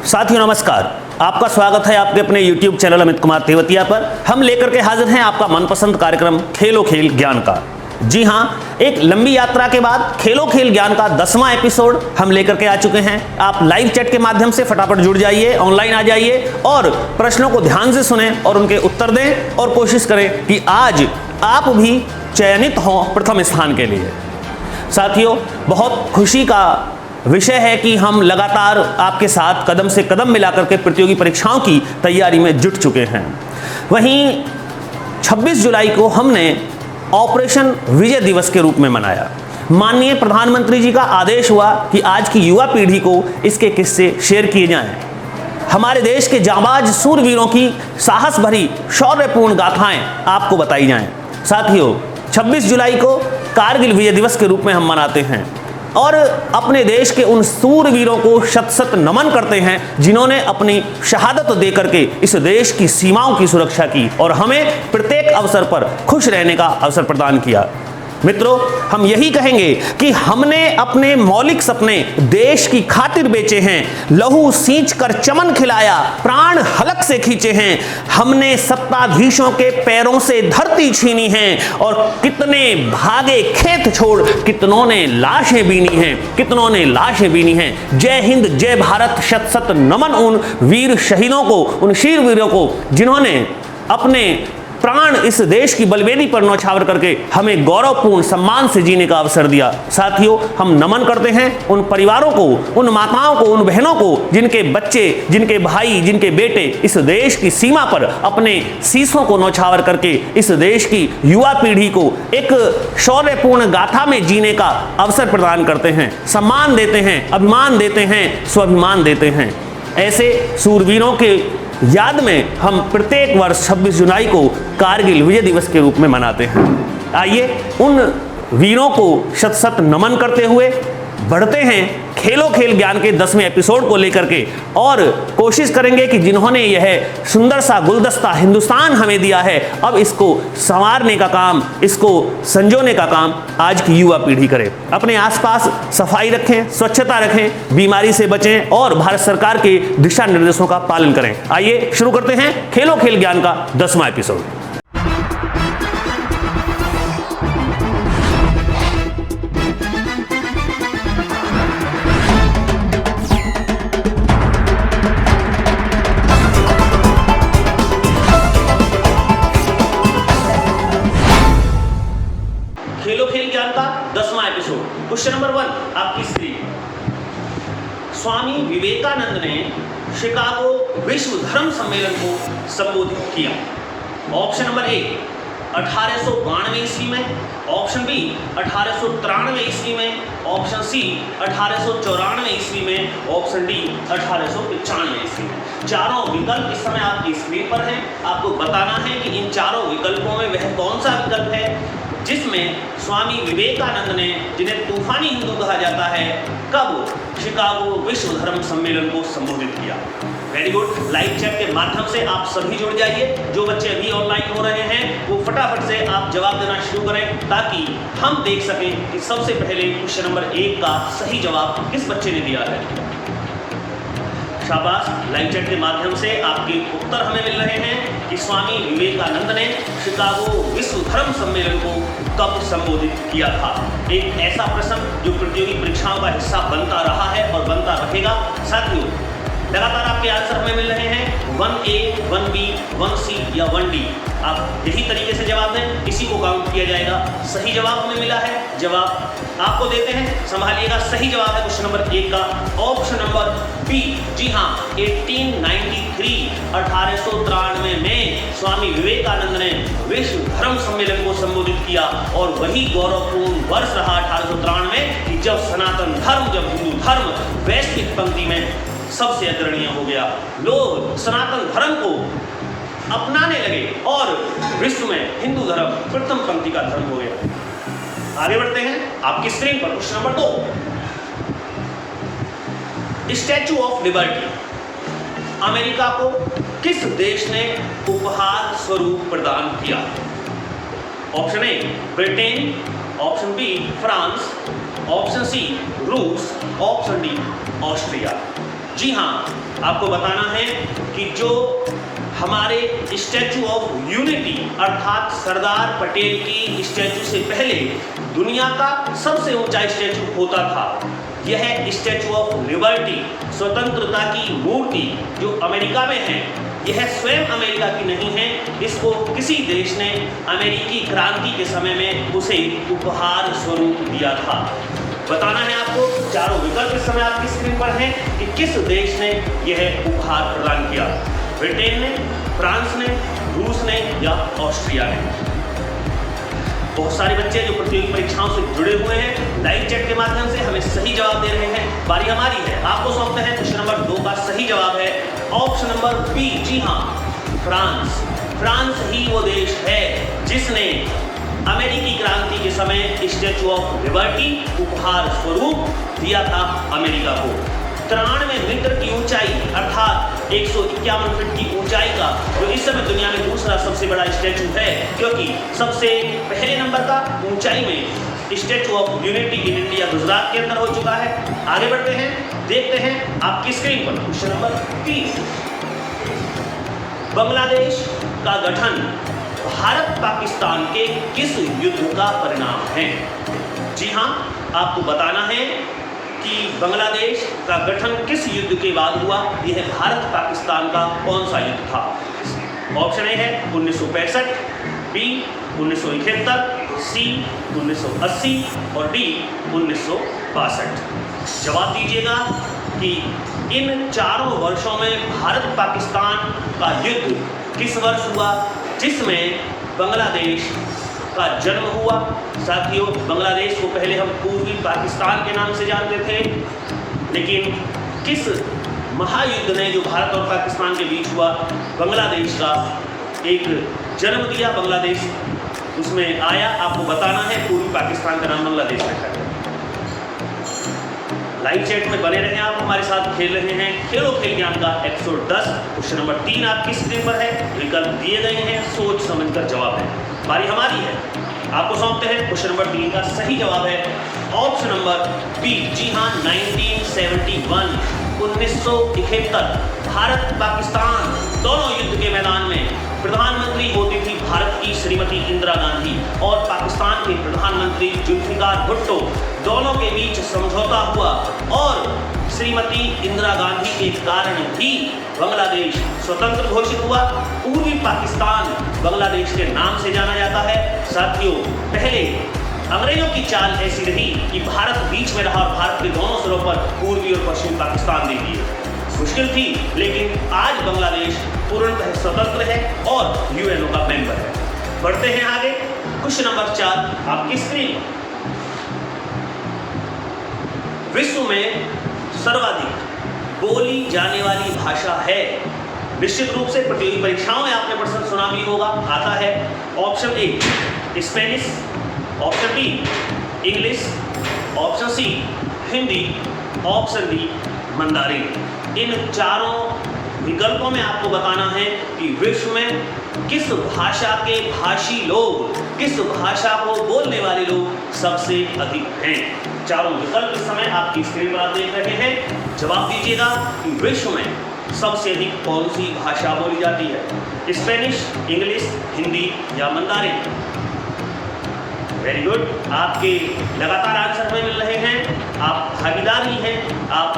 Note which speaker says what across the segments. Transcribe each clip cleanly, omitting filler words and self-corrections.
Speaker 1: साथियों नमस्कार, आपका स्वागत है आपके अपने YouTube चैनल अमित कुमार तेवतिया पर। हम लेकर के हाजिर हैं आपका मनपसंद कार्यक्रम खेलो खेल ज्ञान का। जी हाँ, एक लंबी यात्रा के बाद खेलो खेल ज्ञान का 10वां एपिसोड हम लेकर के आ चुके हैं। आप लाइव चैट के माध्यम से फटाफट जुड़ जाइए, ऑनलाइन आ जाइए और प्रश्नों को ध्यान से सुनें और उनके उत्तर दें और कोशिश करें कि आज आप भी चयनित हों प्रथम स्थान के लिए। साथियों, बहुत खुशी का विषय है कि हम लगातार आपके साथ कदम से कदम मिलाकर के प्रतियोगी परीक्षाओं की तैयारी में जुट चुके हैं। वहीं 26 जुलाई को हमने ऑपरेशन विजय दिवस के रूप में मनाया। माननीय प्रधानमंत्री जी का आदेश हुआ कि आज की युवा पीढ़ी को इसके किस्से शेयर किए जाएं। हमारे देश के जांबाज सूरवीरों की साहस भरी शौर्यपूर्ण गाथाएं आपको बताई जाएं। साथियों, 26 जुलाई को कारगिल विजय दिवस के रूप में हम मनाते हैं और अपने देश के उन सूरवीरों को शत शत नमन करते हैं जिन्होंने अपनी शहादत देकर के इस देश की सीमाओं की सुरक्षा की और हमें प्रत्येक अवसर पर खुश रहने का अवसर प्रदान किया। मित्रों, हम यही कहेंगे कि हमने अपने मौलिक सपने देश की खातिर बेचे हैं, लहू सींच कर चमन खिलाया, प्राण हलक से खींचे हैं। हमने सत्ताधीशों के पैरों से धरती छीनी है और कितने भागे खेत छोड़ कितनों ने लाशें बीनी हैं, कितनों ने लाशें बीनी हैं। जय हिंद, जय भारत, शत शत नमन उन वीर शहीदों को, उन शीर वीरों को जिन्होंने अपने प्राण इस देश की बलवेदी पर न्यौछावर करके हमें गौरवपूर्ण सम्मान से जीने का अवसर दिया। साथियों, हम नमन करते हैं उन परिवारों को, उन माताओं को, उन बहनों को जिनके बच्चे, जिनके भाई, जिनके बेटे इस देश की सीमा पर अपने शीशों को न्यौछावर करके इस देश की युवा पीढ़ी को एक शौर्यपूर्ण गाथा में जीने का अवसर प्रदान करते हैं, सम्मान देते हैं, अभिमान देते हैं, स्वाभिमान देते हैं। ऐसे सूरवीरों के याद में हम प्रत्येक वर्ष 26 जुलाई को कारगिल विजय दिवस के रूप में मनाते हैं। आइए उन वीरों को शत शत नमन करते हुए बढ़ते हैं खेलो खेल ज्ञान के 10वें एपिसोड को लेकर के और कोशिश करेंगे कि जिन्होंने यह सुंदर सा गुलदस्ता हिंदुस्तान हमें दिया है, अब इसको संवारने का काम, इसको संजोने का काम आज की युवा पीढ़ी करे। अपने आसपास सफाई रखें, स्वच्छता रखें, बीमारी से बचें और भारत सरकार के दिशा निर्देशों का पालन करें। आइए शुरू करते हैं खेलो खेल ज्ञान का 10वां एपिसोड। खेलो खेल ज्ञान का 10वां एपिसोड। क्वेश्चन नंबर 1 आपकी स्क्रीन। स्वामी विवेकानंद ने शिकागो विश्व धर्म सम्मेलन को संबोधित किया। ऑप्शन नंबर ए 1892 ईस्वी में, ऑप्शन बी 1893 ईस्वी में, ऑप्शन सी 1894 ईस्वी में, ऑप्शन डी 1895 ईस्वी में। चारों विकल्प इस समय आपकी स्क्रीन पर हैं। आपको बताना है कि इन चारों विकल्पों में वह कौन सा विकल्प है जिसमें स्वामी विवेकानंद ने, जिन्हें तूफानी हिंदू कहा जाता है, कब शिकागो विश्व धर्म सम्मेलन को संबोधित किया। Very good. लाइव चैट के माध्यम से आप सभी जुड़ जाइए। जो बच्चे अभी ऑनलाइन हो रहे हैं वो फटाफट से आप जवाब देना शुरू करें ताकि हम देख सकें कि सबसे पहले क्वेश्चन नंबर 1 का सही जवाब किस बच्चे ने दिया है। शाबाश। लाइव चैट के माध्यम से आपके उत्तर हमें मिल रहे हैं कि स्वामी विवेकानंद ने शिकागो विश्व धर्म सम्मेलन को कब संबोधित किया था। एक ऐसा प्रश्न जो प्रतियोगी परीक्षाओं का हिस्सा बनता रहा है और बनता रहेगा। साथियों, लगातार आपके आंसर हमें मिल रहे हैं 1A, 1B, 1C या 1D। आप यही तरीके से जवाब दें, इसी को काउंट किया जाएगा। सही जवाब हमें मिला है, जवाब आपको देते हैं, संभालिएगा। सही जवाब है क्वेश्चन नंबर 1 का ऑप्शन नंबर बी। जी हाँ, 1893 में स्वामी विवेकानंद ने विश्व धर्म सम्मेलन को संबोधित किया और वही गौरवपूर्ण वर्ष रहा 1893 कि जब सनातन धर्म, जब हिंदू धर्म वैश्विक पंक्ति में सबसे अग्रणीय हो गया। लोग सनातन धर्म को अपनाने लगे और विश्व में हिंदू धर्म प्रथम पंक्ति का धर्म हो गया। आगे बढ़ते हैं आपकी स्क्रीन पर question number 2। Statue of Liberty America को किस देश ने उपहार स्वरूप प्रदान किया। Option A Britain, option B France, option C रूस, ऑप्शन डी ऑस्ट्रिया। जी हाँ, आपको बताना है कि जो हमारे स्टैचू ऑफ यूनिटी अर्थात सरदार पटेल की स्टैचू से पहले दुनिया का सबसे ऊंचा स्टैचू होता था, यह स्टैचू ऑफ लिबर्टी स्वतंत्रता की मूर्ति जो अमेरिका में है, यह स्वयं अमेरिका की नहीं है, इसको किसी देश ने अमेरिकी क्रांति के समय में उसे उपहार स्वरूप दिया था। बताना है आपको, चारों विकल्प इस समय आपकी स्क्रीन पर हैं कि किस देश ने यह उपहार प्रदान किया। ब्रिटेन ने, फ्रांस ने, रूस ने या ऑस्ट्रिया ने। बहुत सारे बच्चे जो प्रतियोगी परीक्षाओं से जुड़े हुए हैं लाइव चैट के माध्यम से हमें सही जवाब दे रहे हैं। बारी हमारी है, आपको सौंपते हैं क्वेश्चन नंबर 2 का सही जवाब है ऑप्शन नंबर बी। जी हाँ, फ्रांस। फ्रांस ही वो देश है जिसने अमेरिकी क्रांति के समय स्टैचू ऑफ लिबर्टी उपहार स्वरूप दिया था अमेरिका को। 93 मीटर की ऊंचाई अर्थात 151 फीट की ऊंचाई का जो इस समय दुनिया में दूसरा सबसे बड़ा स्टैचू है, क्योंकि सबसे पहले नंबर का ऊंचाई में statue of unity in India Gujarat के अंदर हो चुका है। आगे बढ़ते हैं, देखते हैं आपकी स्क्रीन पर क्वेश्चन नंबर 3। बांग्लादेश का गठन भारत पाकिस्तान के किस युद्ध का परिणाम है? जी हाँ, आपको बताना है कि बांग्लादेश का गठन किस युद्ध के बाद हुआ। यह भारत पाकिस्तान का कौन सा युद्ध था? ऑप्शन ए है 1965, बी 1971, सी 1980 और डी 1962। जवाब दीजिएगा कि इन चारों वर्षों में भारत पाकिस्तान का युद्ध किस वर्ष हुआ जिसमें बांग्लादेश का जन्म हुआ। साथियों, बांग्लादेश को पहले हम पूर्वी पाकिस्तान के नाम से जानते थे, लेकिन किस महायुद्ध ने जो भारत और पाकिस्तान के बीच हुआ, बांग्लादेश का एक जन्म दिया, बांग्लादेश उसमें आया। आपको बताना है पूर्वी पाकिस्तान का नाम बांग्लादेश रखा गया। लाइव चैट में बने रहें, आप हमारे साथ खेल रहे हैं खेलो खेल ज्ञान का एपिसोड 10। क्वेश्चन नंबर 3 आपकी स्क्रीन पर है, विकल्प दिए गए हैं, सोच समझकर जवाब है। बारी हमारी है, आपको सौंपते हैं क्वेश्चन नंबर 3 का सही जवाब है ऑप्शन नंबर बी। जी हाँ, 1971 1971 भारत पाकिस्तान दोनों युद्ध के मैदान में प्रधानमंत्री होती थी भारत की श्रीमती इंदिरा गांधी और पाकिस्तान के प्रधानमंत्री जुल्फिकार भुट्टो, दोनों के बीच समझौता हुआ और श्रीमती इंदिरा गांधी के कारण ही बांग्लादेश स्वतंत्र घोषित हुआ। पूर्वी पाकिस्तान बांग्लादेश के नाम से जाना जाता है। साथियों, पहले अंग्रेजों की चाल ऐसी रही कि भारत बीच में रहा और भारत के दोनों सिरों पर पूर्वी और पश्चिमी पाकिस्तान दे दिए। मुश्किल थी, लेकिन आज बांग्लादेश पूर्णतः स्वतंत्र है और यूएनओ का मेंबर है। बढ़ते हैं आगे, क्वेश्चन नंबर 4 आपकी स्क्रीन। विश्व में सर्वाधिक बोली जाने वाली भाषा है, निश्चित रूप से प्रतियोगी परीक्षाओं में आपने प्रश्न सुना भी होगा, आता है option A Spanish, option B English, option C Hindi, option D Mandarin. इन चारों विकल्पों में आपको बताना है कि विश्व में किस भाषा के भाषी लोग, किस भाषा को बोलने वाले लोग सबसे अधिक हैं। चारों विकल्प इस समय आपकी स्क्रीन पर आप देख रहे हैं। जवाब दीजिएगा कि विश्व में सबसे अधिक कौन सी भाषा बोली जाती है, स्पेनिश, इंग्लिश, हिंदी या मंदारिन। वेरी गुड, आपके लगातार आंसर हमें मिल रहे हैं, आप भागीदार ही हैं, आप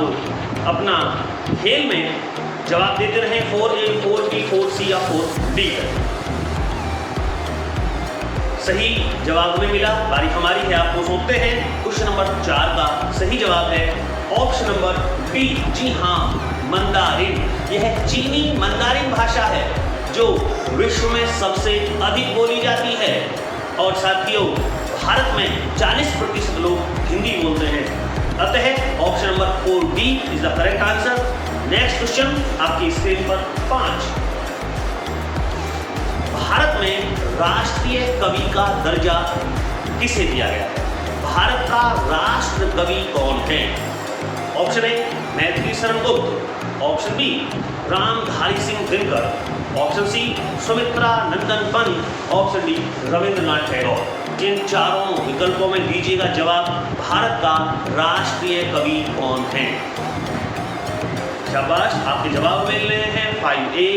Speaker 1: अपना खेल में जवाब देते रहें 4A, 4B, 4C या 4D तक। सही जवाब हमें मिला, बारी हमारी है, आपको सौंपते हैं क्वेश्चन नंबर 4 का सही जवाब है ऑप्शन नंबर बी। जी हाँ, मंदारिन। यह चीनी मंदारिन भाषा है जो विश्व में सबसे अधिक बोली जाती है और साथियों भारत में 40% लोग हिंदी बोलते हैं। अतः option number 4D is the correct answer. Next question आपकी स्क्रीन पर 5। भारत में राष्ट्रीय कवि का दर्जा किसे दिया गया है? भारत का राष्ट्र कवि कौन है? ऑप्शन ए Maithili Sharan Gupt, option B Ramdhari Singh Dinkar, option C Sumitra Nandan Pant, option D Rabindranath Tagore. इन चारों विकल्पों में दीजिएगा जवाब, भारत का राष्ट्रीय कवि कौन है? शाबाश, आपके जवाब मिल रहे हैं 5A,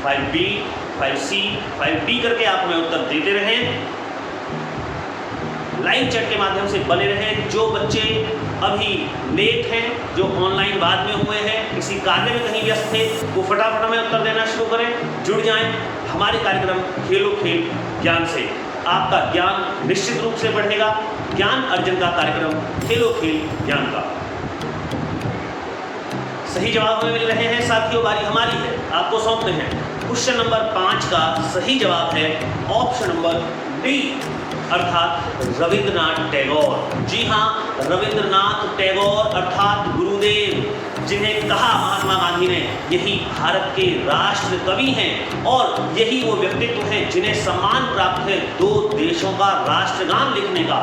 Speaker 1: 5B, 5C, 5D करके आप हमें उत्तर देते रहें। लाइव चैट के माध्यम से बने रहें। जो बच्चे अभी लेट हैं, जो ऑनलाइन बाद में हुए हैं, किसी कार्य में कहीं व्यस्त थे, वो फटाफट हमें उत्तर देना शुरू करें, जुड़ जाएं हमारे कार्यक्रम खेलो खेल ज्ञान से। आपका ज्ञान निश्चित रूप से बढ़ेगा। ज्ञान अर्जन का कार्यक्रम खेलो खेल ज्ञान का। सही जवाब हमें मिल रहे हैं साथियों, बारी हमारी है, आपको सौंपते हैं। क्वेश्चन नंबर 5 का सही जवाब है ऑप्शन नंबर डी, अर्थात रविंद्रनाथ टैगोर। जी हाँ, रविंद्रनाथ टैगोर अर्थात गुरुदेव, जिन्हें कहा महात्मा गांधी ने यही भारत के राष्ट्र कवि हैं और यही वो व्यक्तित्व हैं जिन्हें सम्मान प्राप्त है 2 देशों का राष्ट्रगान लिखने का।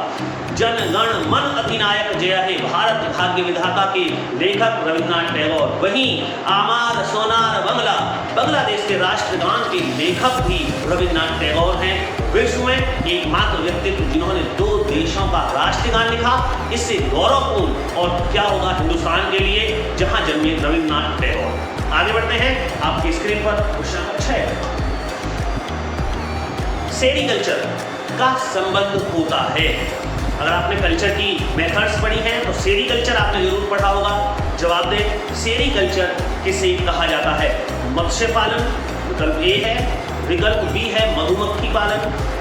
Speaker 1: जन गण मन अधिनायक जय हे भारत भाग्य विधाता के लेखक रविंद्रनाथ टैगोर, वहीं आमार सोनार बंगला, बांग्लादेश के राष्ट्रगान के लेखक भी रविंद्रनाथ टैगोर हैं। विश्व में एकमात्र व्यक्तित्व जिन्होंने 2 देशों का राष्ट्रगान लिखा। इससे गौरवपूर्ण और क्या होगा हिंदुस्तान के लिए जहां जन्मे रविंद्रनाथ टैगोर। आगे बढ़ते हैं, आपकी स्क्रीन पर क्वेश्चन 6। सेरीकल्चर का संबंध होता है। अगर आपने कल्चर की मेथड्स पढ़ी हैं तो सेरीकल्चर आपने जरूर पढ़ा होगा। जवाब दें, सेरीकल्चर किसे कहा जाता है? मत्स्य पालन विकल्प ए है, विकल्प बी है मधुमक्खी पालन,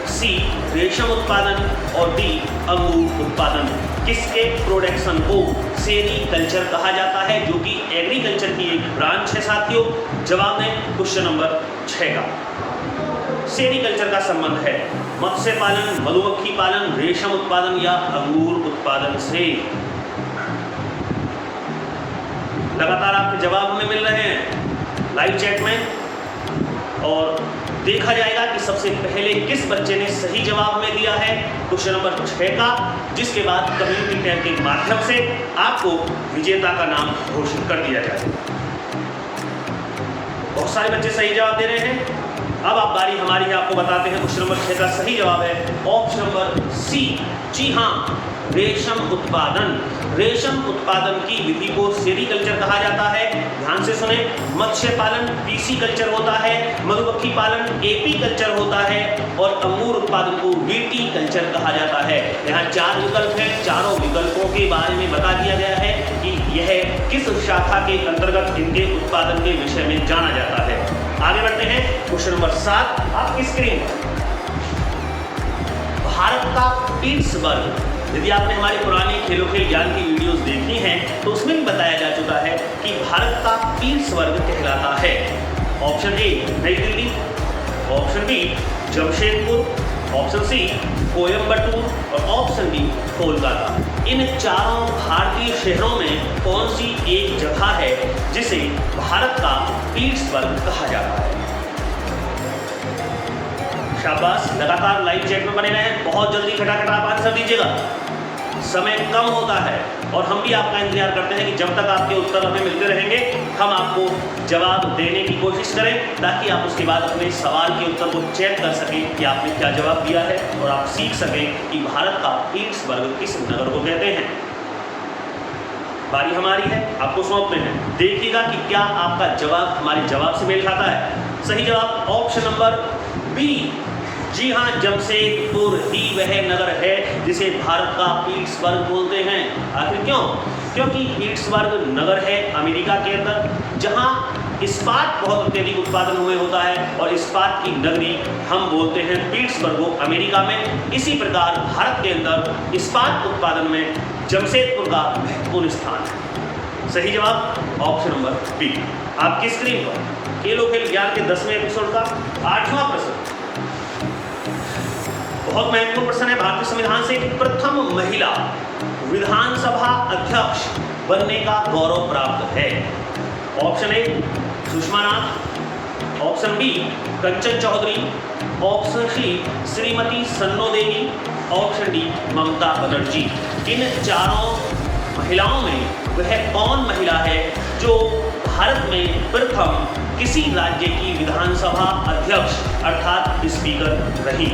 Speaker 1: सी रेशम उत्पादन और डी अंगूर उत्पादन। किसके प्रोडक्शन को सेरीकल्चर कहा जाता है, जो कि एग्रीकल्चर की एक ब्रांच है साथियों। जवाब दें क्वेश्चन नंबर 6 का। सेरीकल्चर का संबंध है मत्स्य पालन, मधुमक्खी पालन, रेशम उत्पादन या अंगूर उत्पादन से। लगातार आपके जवाब हमें मिल रहे हैं लाइव चैट में और देखा जाएगा कि सबसे पहले किस बच्चे ने सही जवाब में दिया है क्वेश्चन नंबर 6 का, जिसके बाद कम्युनिटी टैब के माध्यम से आपको विजेता का नाम घोषित कर दिया जाएगा। बहुत सारे बच्चे सही जवाब दे रहे हैं। अब आप बारी हमारी है, आपको बताते हैं क्वेश्चन नंबर 6 का सही जवाब है ऑप्शन नंबर सी। जी हाँ, रेशम उत्पादन। रेशम उत्पादन की विधि को सेरीकल्चर कहा जाता है। ध्यान से सुने, मत्स्य पालन पीसी कल्चर होता है, मधुमक्खी पालन एपी कल्चर होता है और अंगूर उत्पादन को वीटी कल्चर कहा जाता है। यहाँ 4 विकल्प हैं, चारों विकल्पों के बारे में बता दिया गया है कि यह किस शाखा के अंतर्गत इनके उत्पादन के विषय में जाना जाता है। आगे बढ़ते हैं, क्वेश्चन नंबर 7 आपकी स्क्रीन पर। भारत का पीट्सबर्ग। यदि आपने हमारी पुरानी खेलो खेल ज्ञान की वीडियोस देखी हैं तो उसमें भी बताया जा चुका है कि भारत का पीट्सबर्ग कहलाता है। Option A New Delhi, option B Jamshedpur, option C Coimbatore और ऑप्शन डी कोलकाता। इन चारों भारतीय शहरों में कौन सी एक जगह है जिसे भारत का पीट्सबर्ग कहा जाता है? शाबाश, लगातार लाइव चैट में बने रहें। बहुत जल्दी खटाखट आप आंसर दीजिएगा, समय कम होता है और हम भी आपका इंतजार करते हैं कि जब तक आपके उत्तर हमें मिलते रहेंगे हम आपको जवाब देने की कोशिश करें, ताकि आप उसके बाद अपने सवाल के उत्तर को चेक कर सकें कि आपने क्या जवाब दिया है और आप सीख सकें कि भारत का पीट्सबर्ग किस नगर को कहते हैं। बारी हमारी है, आपको सौंपते हैं। देखिएगा कि क्या आपका जवाब हमारे जवाब से मेल खाता है। सही जवाब ऑप्शन नंबर बी। जी हाँ, जमशेदपुर ही वह नगर है जिसे भारत का पीट्सबर्ग बोलते हैं। आखिर क्यों? क्योंकि पीट्सबर्ग नगर है अमेरिका के अंदर, जहाँ इस्पात बहुत अत्यधिक उत्पादन हुए होता है और इस्पात की नगरी हम बोलते हैं पीट्सबर्ग को अमेरिका में। इसी प्रकार भारत के अंदर इस्पात उत्पादन में जमशेदपुर का महत्वपूर्ण स्थान है। सही जवाब ऑप्शन नंबर बी। आपकी स्क्रीन पर खेलो खेल ज्ञान के 10वें एपिसोड का 8वां प्रश्न। बहुत महत्वपूर्ण प्रश्न है। भारतीय संविधान से प्रथम महिला विधानसभा अध्यक्ष बनने का गौरव प्राप्त है। Option A Sushma Nath, option B Kanchan Chaudhary, option C Shrimati Sanno Devi, option D Mamata Banerjee. इन चारों महिलाओं में वह कौन महिला है जो भारत में प्रथम किसी राज्य की विधानसभा अध्यक्ष अर्थात स्पीकर रही?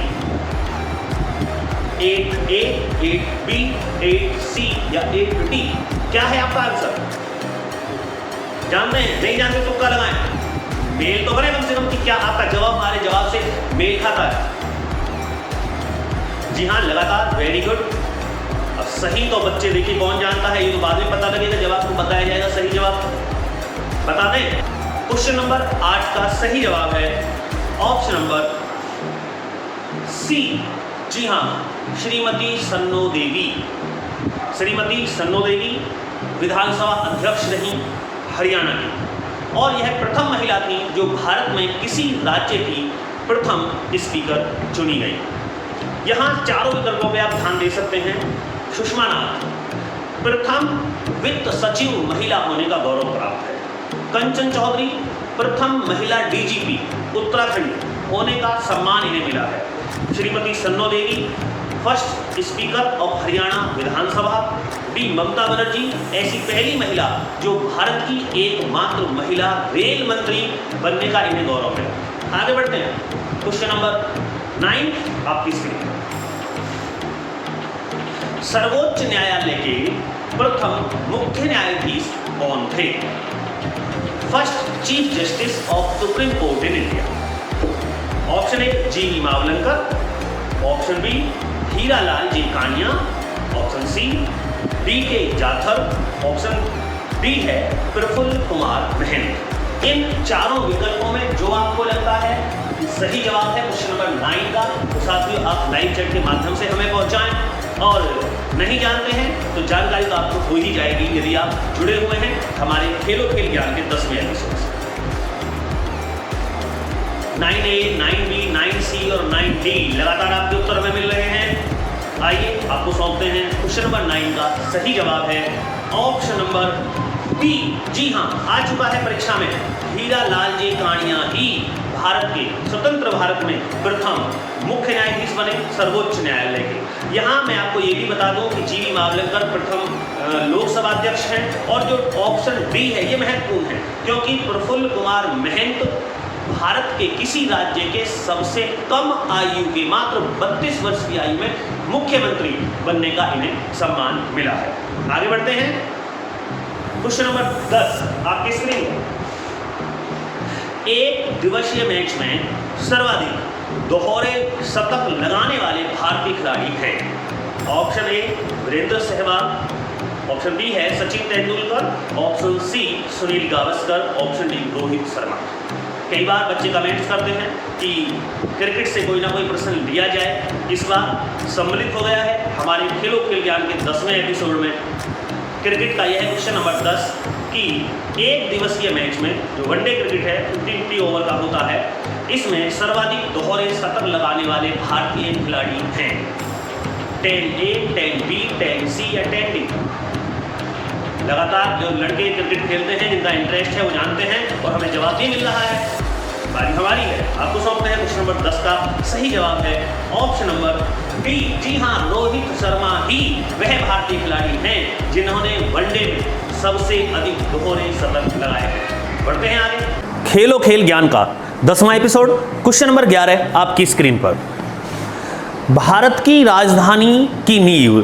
Speaker 1: 8A, 8B, 8C या 8D? क्या है आपका आंसर? जानते हैं? नहीं जानते तुक्का लगाएं, मेल तो करें कम से कम कि क्या आपका जवाब हमारे जवाब से मेल खाता है। जी हाँ, लगातार, वेरी गुड। अब सही तो बच्चे देखिए कौन जानता है, ये तो बाद में पता लगेगा जब आपको बताया जाएगा सही जवाब। बता दें, क्वेश्चन नंबर 8 का सही जवाब है ऑप्शन नंबर सी। जी हाँ, श्रीमती सन्नो देवी। श्रीमती सन्नो देवी विधानसभा अध्यक्ष रही हरियाणा की, और यह प्रथम महिला थी जो भारत में किसी राज्य की प्रथम स्पीकर चुनी गई। यहाँ चारों विकल्पों पे आप ध्यान दे सकते हैं। सुषमा नाथ, प्रथम वित्त सचिव महिला होने का गौरव प्राप्त है। कंचन चौधरी, प्रथम महिला डीजीपी उत्तराखंड होने का सम्मान इन्हें मिला है। Shrimati Sanno Devi, first speaker of Haryana Vidhan Sabha. D Mamata Banerjee, ऐसी पहली महिला जो भारत की एकमात्र महिला रेल मंत्री बनने का इन्हें गौरव है। आगे बढ़ते हैं, क्वेश्चन नंबर 9 आपकी स्क्रीन। सर्वोच्च न्यायालय के प्रथम मुख्य न्यायाधीश कौन थे? First chief justice of supreme court in India. Option A G Mavalankar, option B Hiralal J Kania, option C D K Jadhav, option D है प्रफुल्ल कुमार महंत। इन चारों विकल्पों में जो आपको लगता है सही जवाब है क्वेश्चन नंबर 9 का, तो साथियों आप लाइव चैट के माध्यम से हमें पहुंचाएं। और नहीं जानते हैं तो जानकारी तो आपको हो ही जाएगी यदि आप जुड़े हुए हैं हमारे खेलो खेल ज्ञान के 10वें एपिसोड से। 9A, 9B, 9C और 9D लगातार आपके उत्तर हमें मिल रहे हैं। आइए आपको सौंपते हैं क्वेश्चन नंबर 9 का सही जवाब है ऑप्शन नंबर बी। जी हाँ, आ चुका है परीक्षा में। हीरालाल जी कानिया ही भारत के स्वतंत्र भारत में प्रथम मुख्य न्यायाधीश बने सर्वोच्च न्यायालय के। यहाँ मैं आपको ये भी बता दूं कि जी मावलंकर प्रथम लोकसभा अध्यक्ष हैं, और जो ऑप्शन डी है ये महत्वपूर्ण है क्योंकि प्रफुल्ल कुमार महंत भारत के किसी राज्य के सबसे कम आयु के मात्र 32 वर्ष की आयु में मुख्यमंत्री बनने का इन्हें सम्मान मिला है। आगे बढ़ते हैं, क्वेश्चन नंबर 10 आपकी स्क्रीन पर। एक दिवसीय मैच में सर्वाधिक दोहरे शतक लगाने वाले भारतीय खिलाड़ी हैं। Option A Virender Sehwag, option B है Sachin Tendulkar, option C Sunil Gavaskar, option D Rohit Sharma. कई बार बच्चे कमेंट्स करते हैं कि क्रिकेट से कोई ना कोई प्रश्न लिया जाए। इस बार सम्मिलित हो गया है हमारे खेलो खेल ज्ञान के 10वें एपिसोड में क्रिकेट का यह क्वेश्चन नंबर 10 कि एक दिवसीय मैच में जो वनडे क्रिकेट है 50 ओवर का होता है, इसमें सर्वाधिक दोहरे शतक लगाने वाले भारतीय खिलाड़ी हैं। 10A, 10B, 10C या 10D। लगातार जो लड़के क्रिकेट खेलते हैं जिनका इंटरेस्ट है वो जानते हैं और हमें जवाब भी मिल रहा है। बारी हमारी है, आपको सौंपते हैं क्वेश्चन नंबर 10 का सही जवाब है ऑप्शन नंबर बी। जी हाँ, रोहित शर्मा ही वह भारतीय खिलाड़ी हैं जिन्होंने वनडे में सबसे अधिक दोहरे शतक लगाए हैं। बढ़ते हैं आगे, खेलो खेल ज्ञान का 10वां एपिसोड, क्वेश्चन नंबर 11 आपकी स्क्रीन पर। भारत की राजधानी की नींव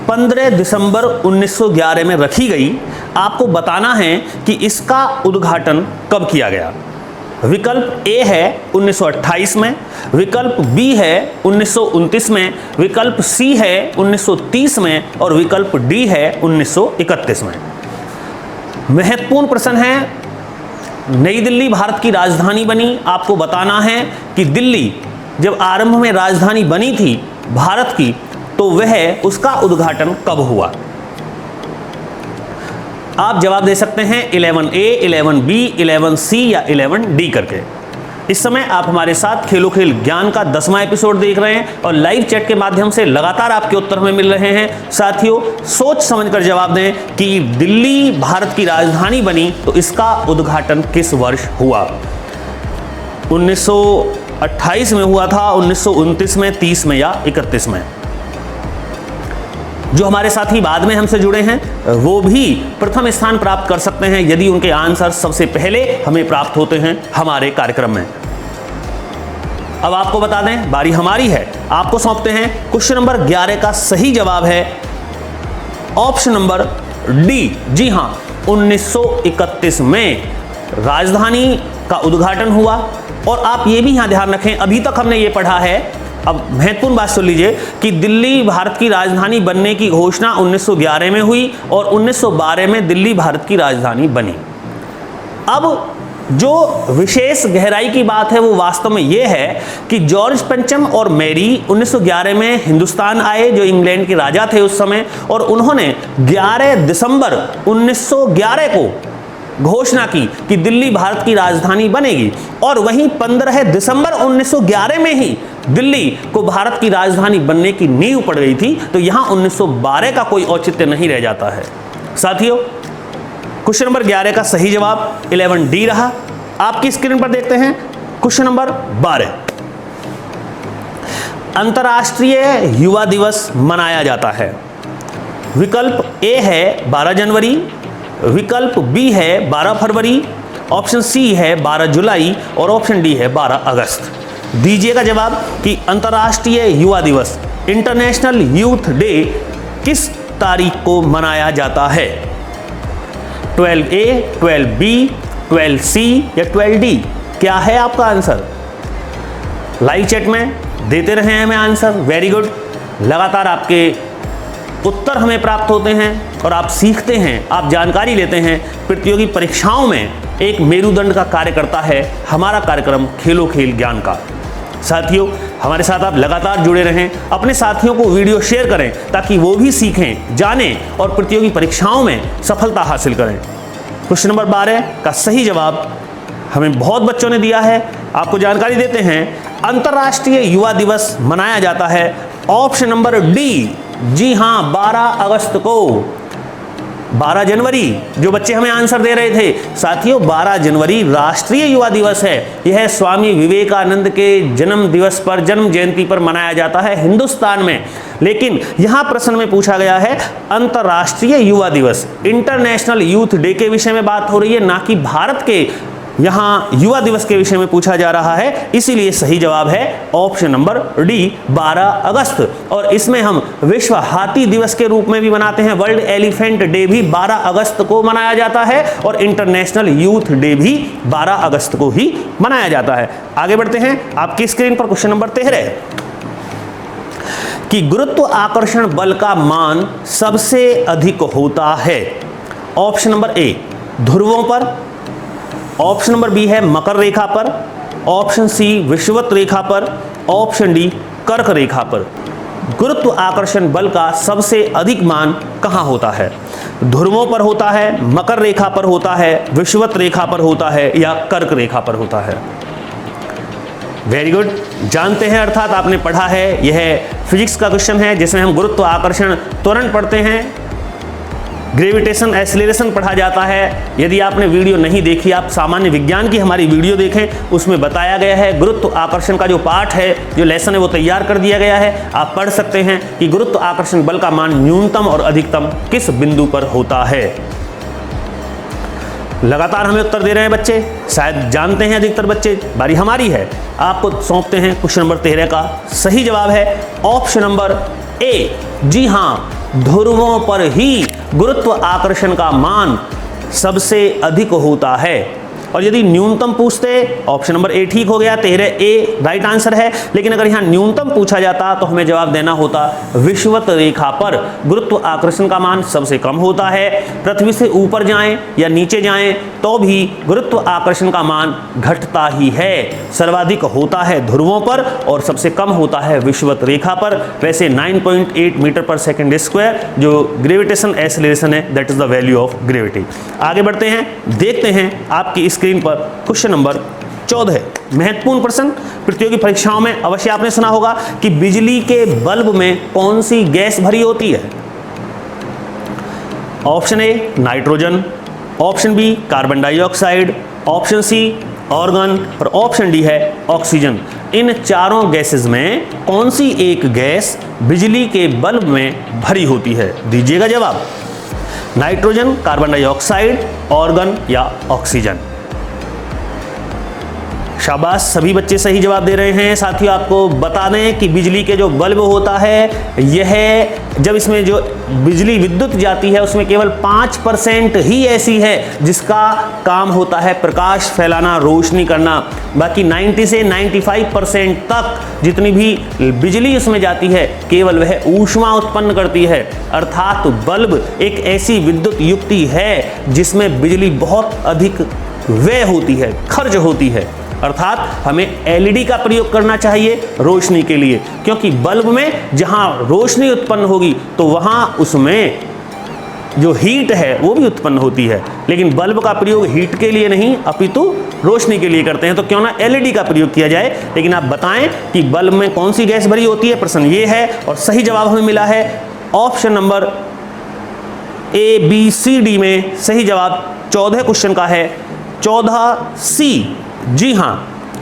Speaker 1: 15 दिसंबर 1911 में रखी गई। आपको बताना है कि इसका उद्घाटन कब किया गया। विकल्प ए है 1928 में, विकल्प बी है 1929 में, विकल्प सी है 1930 में और विकल्प डी है 1931 में। महत्वपूर्ण प्रश्न है। नई दिल्ली भारत की राजधानी बनी। आपको बताना है कि दिल्ली जब आरंभ में राजधानी बनी थी भारत की, तो वह उसका उद्घाटन कब हुआ। आप जवाब दे सकते हैं 11A, 11B, 11C या 11D करके। इस समय आप हमारे साथ खेलो खेल ज्ञान का 10वां एपिसोड देख रहे हैं और लाइव चैट के माध्यम से लगातार आपके उत्तर हमें मिल रहे हैं। साथियों, सोच समझकर जवाब दें कि दिल्ली भारत की राजधानी बनी तो इसका उद्घाटन किस वर्ष हुआ। 1928 में हुआ था, 1929 में, 30 में या 31 में। जो हमारे साथी बाद में हमसे जुड़े हैं वो भी प्रथम स्थान प्राप्त कर सकते हैं यदि उनके आंसर सबसे पहले हमें प्राप्त होते हैं हमारे कार्यक्रम में। अब आपको बता दें, बारी हमारी है। आपको सौंपते हैं क्वेश्चन नंबर 11 का सही जवाब है ऑप्शन नंबर डी। जी हां, 1931 में राजधानी का उद्घाटन हुआ। और आप ये भी यहाँ ध्यान रखें, अभी तक हमने ये पढ़ा है, अब महत्वपूर्ण बात सुन लीजिए कि दिल्ली भारत की राजधानी बनने की घोषणा 1911 में हुई और 1912 में दिल्ली भारत की राजधानी बनी। अब जो विशेष गहराई की बात है वो वास्तव में ये है कि जॉर्ज पंचम और मैरी 1911 में हिंदुस्तान आए, जो इंग्लैंड के राजा थे उस समय, और उन्होंने 11 दिसंबर 1911 को घोषणा की कि दिल्ली भारत की राजधानी बनेगी। और वहीं 15 दिसंबर 1911 में ही दिल्ली को भारत की राजधानी बनने की नींव पड़ गई थी। तो यहां 1912 का कोई औचित्य नहीं रह जाता है। साथियों, क्वेश्चन नंबर 11 का सही जवाब 11D रहा। आपकी स्क्रीन पर देखते हैं क्वेश्चन नंबर 12। अंतर्राष्ट्रीय युवा दिवस मनाया जाता है। विकल्प ए है 12 जनवरी, विकल्प बी है 12 फरवरी, ऑप्शन सी है 12 जुलाई और ऑप्शन डी है 12 अगस्त। दीजिएगा जवाब कि अंतर्राष्ट्रीय युवा दिवस, इंटरनेशनल यूथ डे, किस तारीख को मनाया जाता है? 12A, 12B, 12C या 12D? क्या है आपका आंसर? लाइव चैट में देते रहे हमें आंसर। Very good. लगातार आपके उत्तर हमें प्राप्त होते हैं और आप सीखते हैं, आप जानकारी लेते हैं। प्रतियोगी परीक्षाओं में एक मेरुदंड का कार्य करता है हमारा कार्यक्रम खेलो खेल ज्ञान का। साथियों, हमारे साथ आप लगातार जुड़े रहें, अपने साथियों को वीडियो शेयर करें ताकि वो भी सीखें, जानें और प्रतियोगी परीक्षाओं में सफलता हासिल करें। क्वेश्चन नंबर 12 का सही जवाब हमें बहुत बच्चों ने दिया है। आपको जानकारी देते हैं, अंतर्राष्ट्रीय युवा दिवस मनाया जाता है ऑप्शन नंबर डी। जी हां, 12 अगस्त को। 12 जनवरी जो बच्चे हमें आंसर दे रहे थे, साथियों 12 जनवरी राष्ट्रीय युवा दिवस है। यह स्वामी विवेकानंद के जन्म दिवस पर, जन्म जयंती पर मनाया जाता है हिंदुस्तान में। लेकिन यहां प्रश्न में पूछा गया है अंतर्राष्ट्रीय युवा दिवस, इंटरनेशनल यूथ डे के विषय में बात हो रही है, ना कि भारत के यहां युवा दिवस के विषय में पूछा जा रहा है। इसीलिए सही जवाब है ऑप्शन नंबर डी 12 अगस्त। और इसमें हम विश्व हाथी दिवस के रूप में भी मनाते हैं। वर्ल्ड एलिफेंट डे भी 12 अगस्त को मनाया जाता है और इंटरनेशनल यूथ डे भी 12 अगस्त को ही मनाया जाता है। आगे बढ़ते हैं, आपकी स्क्रीन पर क्वेश्चन नंबर 13 कि गुरुत्व आकर्षण बल का मान सबसे अधिक होता है। ऑप्शन नंबर ए ध्रुवों पर, ऑप्शन नंबर बी है मकर रेखा पर, ऑप्शन सी विषुवत रेखा पर, ऑप्शन डी कर्क रेखा पर। गुरुत्व आकर्षण बल का सबसे अधिक मान कहां होता है? ध्रुवों पर होता है, मकर रेखा पर होता है, विषुवत रेखा पर होता है या कर्क रेखा पर होता है? वेरी गुड, जानते हैं, अर्थात आपने पढ़ा है। यह फिजिक्स का क्वेश्चन है जिसमें हम गुरुत्व आकर्षण त्वरण पढ़ते हैं, ग्रेविटेशन एक्सीलरेशन पढ़ा जाता है। यदि आपने वीडियो नहीं देखी, आप सामान्य विज्ञान की हमारी वीडियो देखें, उसमें बताया गया है गुरुत्व आकर्षण का जो पाठ है, जो लेसन है वो तैयार कर दिया गया है। आप पढ़ सकते हैं कि गुरुत्व आकर्षण बल का मान न्यूनतम और अधिकतम किस बिंदु पर होता है। लगातार हमें उत्तर दे रहे हैं बच्चे, शायद जानते हैं अधिकतर बच्चे। बारी हमारी है, आपको सौंपते हैं क्वेश्चन नंबर 13 का सही जवाब है ऑप्शन नंबर ए। जी हां, ध्रुवों पर ही गुरुत्व आकर्षण का मान सबसे अधिक होता है। और यदि न्यूनतम पूछते, ऑप्शन नंबर ए ठीक हो गया, 13A राइट आंसर है। लेकिन अगर यहां न्यूनतम पूछा जाता तो हमें जवाब देना होता विषुवत रेखा पर गुरुत्व आकर्षण का मान सबसे कम होता है। पृथ्वी से ऊपर जाएं या नीचे जाएं तो भी गुरुत्व आकर्षण का मान घटता ही है। सर्वाधिक होता है ध्रुवों पर और सबसे कम होता है विषुवत रेखा पर। वैसे 9.8 मीटर पर सेकेंड स्क्वायर जो ग्रेविटेशन एक्सीलरेशन है, that is the value of gravity. आगे बढ़ते हैं, देखते हैं आपकी स्क्रीन पर क्वेश्चन नंबर 14। महत्वपूर्ण प्रश्न, प्रतियोगी परीक्षाओं में अवश्य आपने सुना होगा कि बिजली के बल्ब में कौन सी गैस भरी होती है? Option A nitrogen, option B carbon dioxide, option C argon और ऑप्शन डी है ऑक्सीजन। इन चारों गैसेस में कौन सी एक गैस बिजली के बल्ब में भरी होती है? दीजिएगा जवाब, नाइट्रोजन, कार्बन डाइऑक्साइड, ऑर्गन या ऑक्सीजन। शाबाश, सभी बच्चे सही जवाब दे रहे हैं। साथियों, आपको बता दें कि बिजली के जो बल्ब होता है यह जब इसमें जो बिजली विद्युत जाती है उसमें केवल 5% ही ऐसी है जिसका काम होता है प्रकाश फैलाना, रोशनी करना। बाकी 90 से 95% तक जितनी भी बिजली उसमें जाती है केवल वह ऊष्मा उत्पन्न करती है। अर्थात बल्ब एक ऐसी विद्युत युक्ति है जिसमें बिजली बहुत अधिक व्यय होती है, खर्च होती है। अर्थात हमें एलईडी का प्रयोग करना चाहिए रोशनी के लिए, क्योंकि बल्ब में जहां रोशनी उत्पन्न होगी तो वहां उसमें जो हीट है वो भी उत्पन्न होती है। लेकिन बल्ब का प्रयोग हीट के लिए नहीं अपितु रोशनी के लिए करते हैं, तो क्यों ना एलईडी का प्रयोग किया जाए। लेकिन आप बताएं कि बल्ब में कौन सी गैस भरी होती है, प्रश्न ये है। और सही जवाब हमें मिला है ऑप्शन नंबर ABCD में। सही जवाब 14 क्वेश्चन का है 14C। जी हाँ,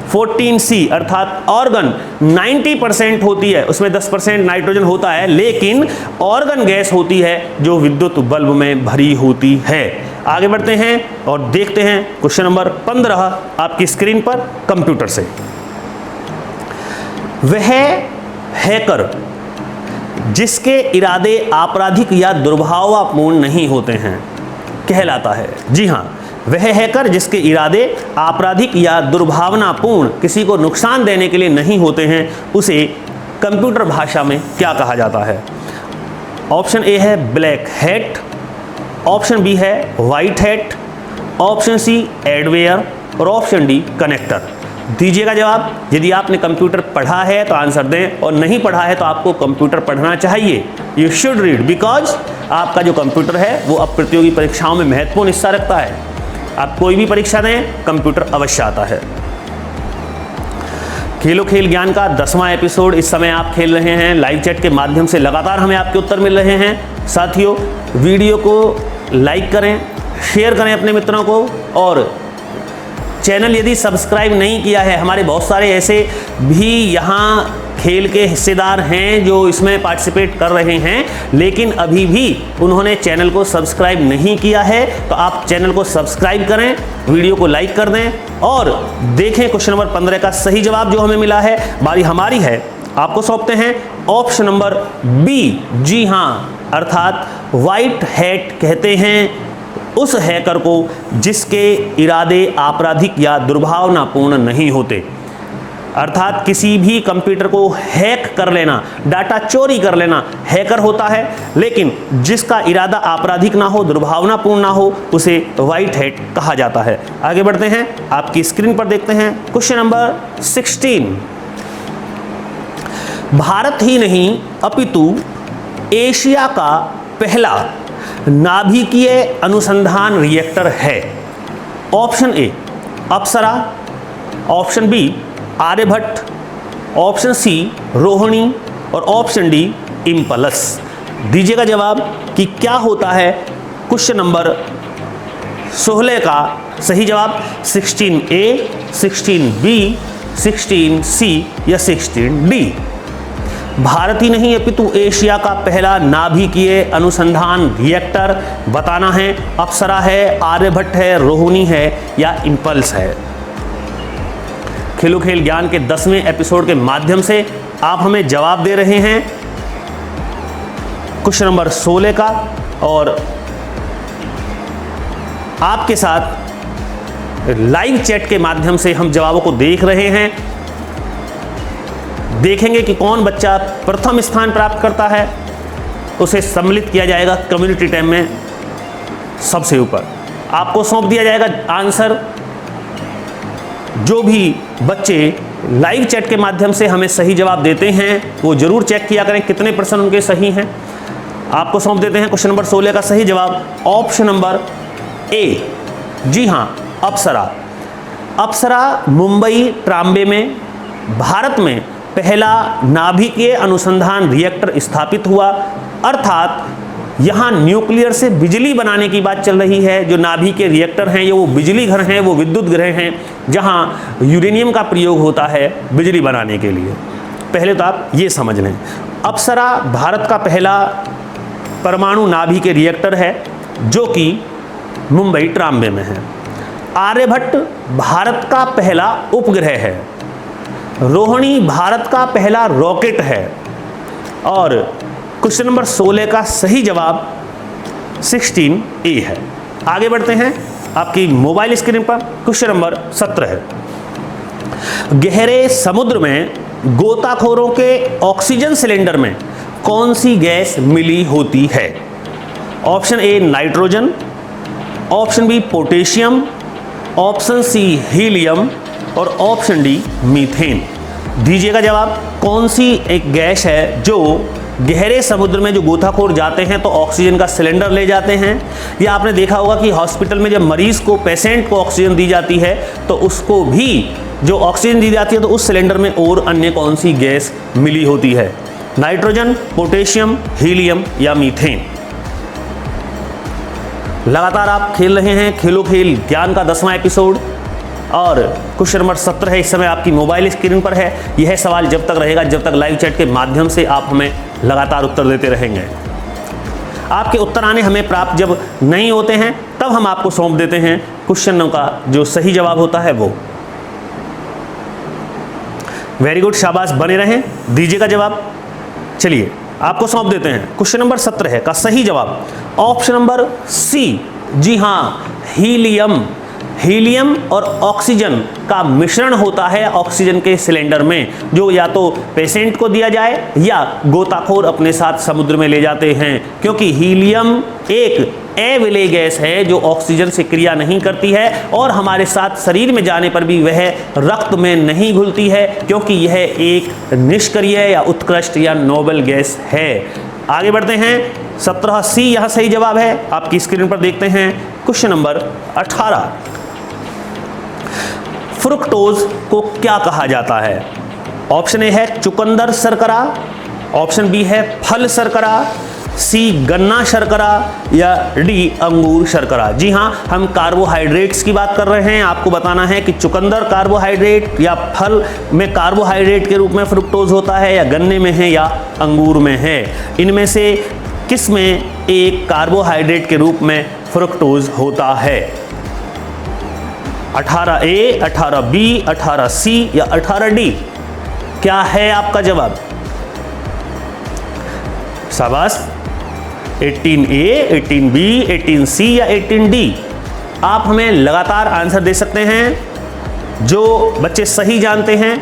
Speaker 1: 14C अर्थात ऑर्गन 90% होती है, उसमें 10% नाइट्रोजन होता है, लेकिन ऑर्गन गैस होती है जो विद्युत बल्ब में भरी होती है। आगे बढ़ते हैं और देखते हैं क्वेश्चन नंबर 15 आपकी स्क्रीन पर कंप्यूटर से। वह हैकर जिसके इरादे आपराधिक या दुर्भावनापूर्ण नहीं होते हैं कहलाता है। जी हाँ, वह हैकर जिसके इरादे आपराधिक या दुर्भावनापूर्ण, किसी को नुकसान देने के लिए नहीं होते हैं, उसे कंप्यूटर भाषा में क्या कहा जाता है। ऑप्शन ए है ब्लैक हैट, ऑप्शन बी है white hat, option C adware और ऑप्शन डी कनेक्टर। दीजिएगा जवाब। यदि आपने कंप्यूटर पढ़ा है तो आंसर दें, और नहीं पढ़ा है तो आपको कंप्यूटर पढ़ना चाहिए। यू शुड रीड, बिकॉज आपका जो कंप्यूटर है वो अब प्रतियोगी परीक्षाओं में महत्वपूर्ण हिस्सा रखता है। आप कोई भी परीक्षा दें, कंप्यूटर अवश्य आता है। खेलो खेल ज्ञान का 10वां एपिसोड इस समय आप खेल रहे हैं लाइव चैट के माध्यम से। लगातार हमें आपके उत्तर मिल रहे हैं। साथियों, वीडियो को लाइक करें, शेयर करें अपने मित्रों को, और चैनल यदि सब्सक्राइब नहीं किया है, हमारे बहुत सारे ऐसे भी यहाँ खेल के हिस्सेदार हैं जो इसमें पार्टिसिपेट कर रहे हैं, लेकिन अभी भी उन्होंने चैनल को सब्सक्राइब नहीं किया है, तो आप चैनल को सब्सक्राइब करें, वीडियो को लाइक कर दें और देखें क्वेश्चन नंबर 15 का सही जवाब जो हमें मिला है। बारी हमारी है, आपको सौंपते हैं ऑप्शन नंबर बी। जी हाँ, अर्थात वाइट हैट कहते हैं उस हैकर को जिसके इरादे आपराधिक या दुर्भावनापूर्ण नहीं होते। अर्थात किसी भी कंप्यूटर को हैक कर लेना, डाटा चोरी कर लेना हैकर होता है, लेकिन जिसका इरादा आपराधिक ना हो, दुर्भावनापूर्ण ना हो, उसे वाइट हैट कहा जाता है। आगे बढ़ते हैं, आपकी स्क्रीन पर देखते हैं क्वेश्चन नंबर 16। भारत ही नहीं अपितु एशिया का पहला नाभिकीय अनुसंधान रिएक्टर है। Option A Apsara, option B Aryabhata, option C Rohini और ऑप्शन डी इम्पल्स। दीजिएगा जवाब कि क्या होता है क्वेश्चन नंबर 16 का सही जवाब। 16A, 16B, 16C या 16D। भारत ही नहीं अपितु एशिया का पहला नाभिकीय अनुसंधान रिएक्टर बताना है। अप्सरा है, आर्यभट्ट है, रोहिणी है या इम्पल्स है। खेलो खेल ज्ञान के 10वें एपिसोड के माध्यम से आप हमें जवाब दे रहे हैं क्वेश्चन नंबर 16 का, और आपके साथ लाइव चैट के माध्यम से हम जवाबों को देख रहे हैं। देखेंगे कि कौन बच्चा प्रथम स्थान प्राप्त करता है, उसे सम्मिलित किया जाएगा कम्युनिटी टैब में सबसे ऊपर। आपको सौंप दिया जाएगा आंसर। जो भी बच्चे लाइव चैट के माध्यम से हमें सही जवाब देते हैं वो जरूर चेक किया करें कितने % उनके सही हैं। आपको सौंप देते हैं क्वेश्चन नंबर 16 का सही जवाब ऑप्शन नंबर ए। जी हाँ, अप्सरा। अप्सरा मुंबई ट्राम्बे में भारत में पहला नाभिकीय अनुसंधान रिएक्टर स्थापित हुआ। अर्थात यहाँ न्यूक्लियर से बिजली बनाने की बात चल रही है। जो नाभिकीय रिएक्टर हैं ये वो बिजली घर हैं, वो विद्युत गृह हैं जहाँ यूरेनियम का प्रयोग होता है बिजली बनाने के लिए। पहले तो आप ये समझ लें, अप्सरा भारत का पहला परमाणु नाभिकीय रिएक्टर है जो कि मुंबई ट्राम्बे में है। आर्यभट्ट भारत का पहला उपग्रह है। रोहिणी भारत का पहला रॉकेट है। और क्वेश्चन नंबर 16 का सही जवाब 16A है। आगे बढ़ते हैं आपकी मोबाइल स्क्रीन पर। क्वेश्चन नंबर 17 है, गहरे समुद्र में गोताखोरों के ऑक्सीजन सिलेंडर में कौन सी गैस मिली होती है? Option A nitrogen, option B potassium, option C helium और ऑप्शन डी मीथेन। दीजिएगा जवाब, कौन सी एक गैस है जो गहरे समुद्र में जो गोताखोर जाते हैं तो ऑक्सीजन का सिलेंडर ले जाते हैं, या आपने देखा होगा कि हॉस्पिटल में जब मरीज को, पेशेंट को ऑक्सीजन दी जाती है तो उसको भी जो ऑक्सीजन दी जाती है तो उस सिलेंडर में और अन्य कौन सी गैस मिली होती है? नाइट्रोजन, पोटेशियम, हीलियम या मीथेन। लगातार आप खेल रहे हैं खेलो खेल ज्ञान का 10वां एपिसोड और क्वेश्चन नंबर 17 है, इस समय आपकी मोबाइल स्क्रीन पर है। यह सवाल जब तक रहेगा जब तक लाइव चैट के माध्यम से आप हमें लगातार उत्तर देते रहेंगे। आपके उत्तर आने हमें प्राप्त जब नहीं होते हैं तब हम आपको सौंप देते हैं क्वेश्चनों का जो सही जवाब होता है वो। वेरी गुड, शाबाश, बने रहें, दीजिएगा जवाब। चलिए आपको सौंप देते हैं क्वेश्चन नंबर 17 है का सही जवाब ऑप्शन नंबर सी। जी हाँ, हीलियम। हीलियम और ऑक्सीजन का मिश्रण होता है ऑक्सीजन के सिलेंडर में, जो या तो पेशेंट को दिया जाए या गोताखोर अपने साथ समुद्र में ले जाते हैं, क्योंकि हीलियम एक अविलेय गैस है जो ऑक्सीजन से क्रिया नहीं करती है और हमारे साथ शरीर में जाने पर भी वह रक्त में नहीं घुलती है, क्योंकि यह एक निष्क्रिय या उत्कृष्ट या नोबल गैस है। आगे बढ़ते हैं, 17C यहाँ सही जवाब है। आपकी स्क्रीन पर देखते हैं क्वेश्चन नंबर 18, फ्रुक्टोज को क्या कहा जाता है? ऑप्शन ए है चुकंदर शर्करा, ऑप्शन बी है फल शर्करा, सी गन्ना शर्करा या डी अंगूर शर्करा। जी हाँ, हम कार्बोहाइड्रेट्स की बात कर रहे हैं। आपको बताना है कि चुकंदर कार्बोहाइड्रेट या फल में कार्बोहाइड्रेट के रूप में फ्रुक्टोज होता है, या गन्ने में है या अंगूर में है। इनमें से किस में एक कार्बोहाइड्रेट के रूप में फ्रुक्टोज होता है? 18A, 18B, 18C या 18D? क्या है आपका जवाब? शाबाश, 18A, 18B, 18C या 18D? आप हमें लगातार आंसर दे सकते हैं। जो बच्चे सही जानते हैं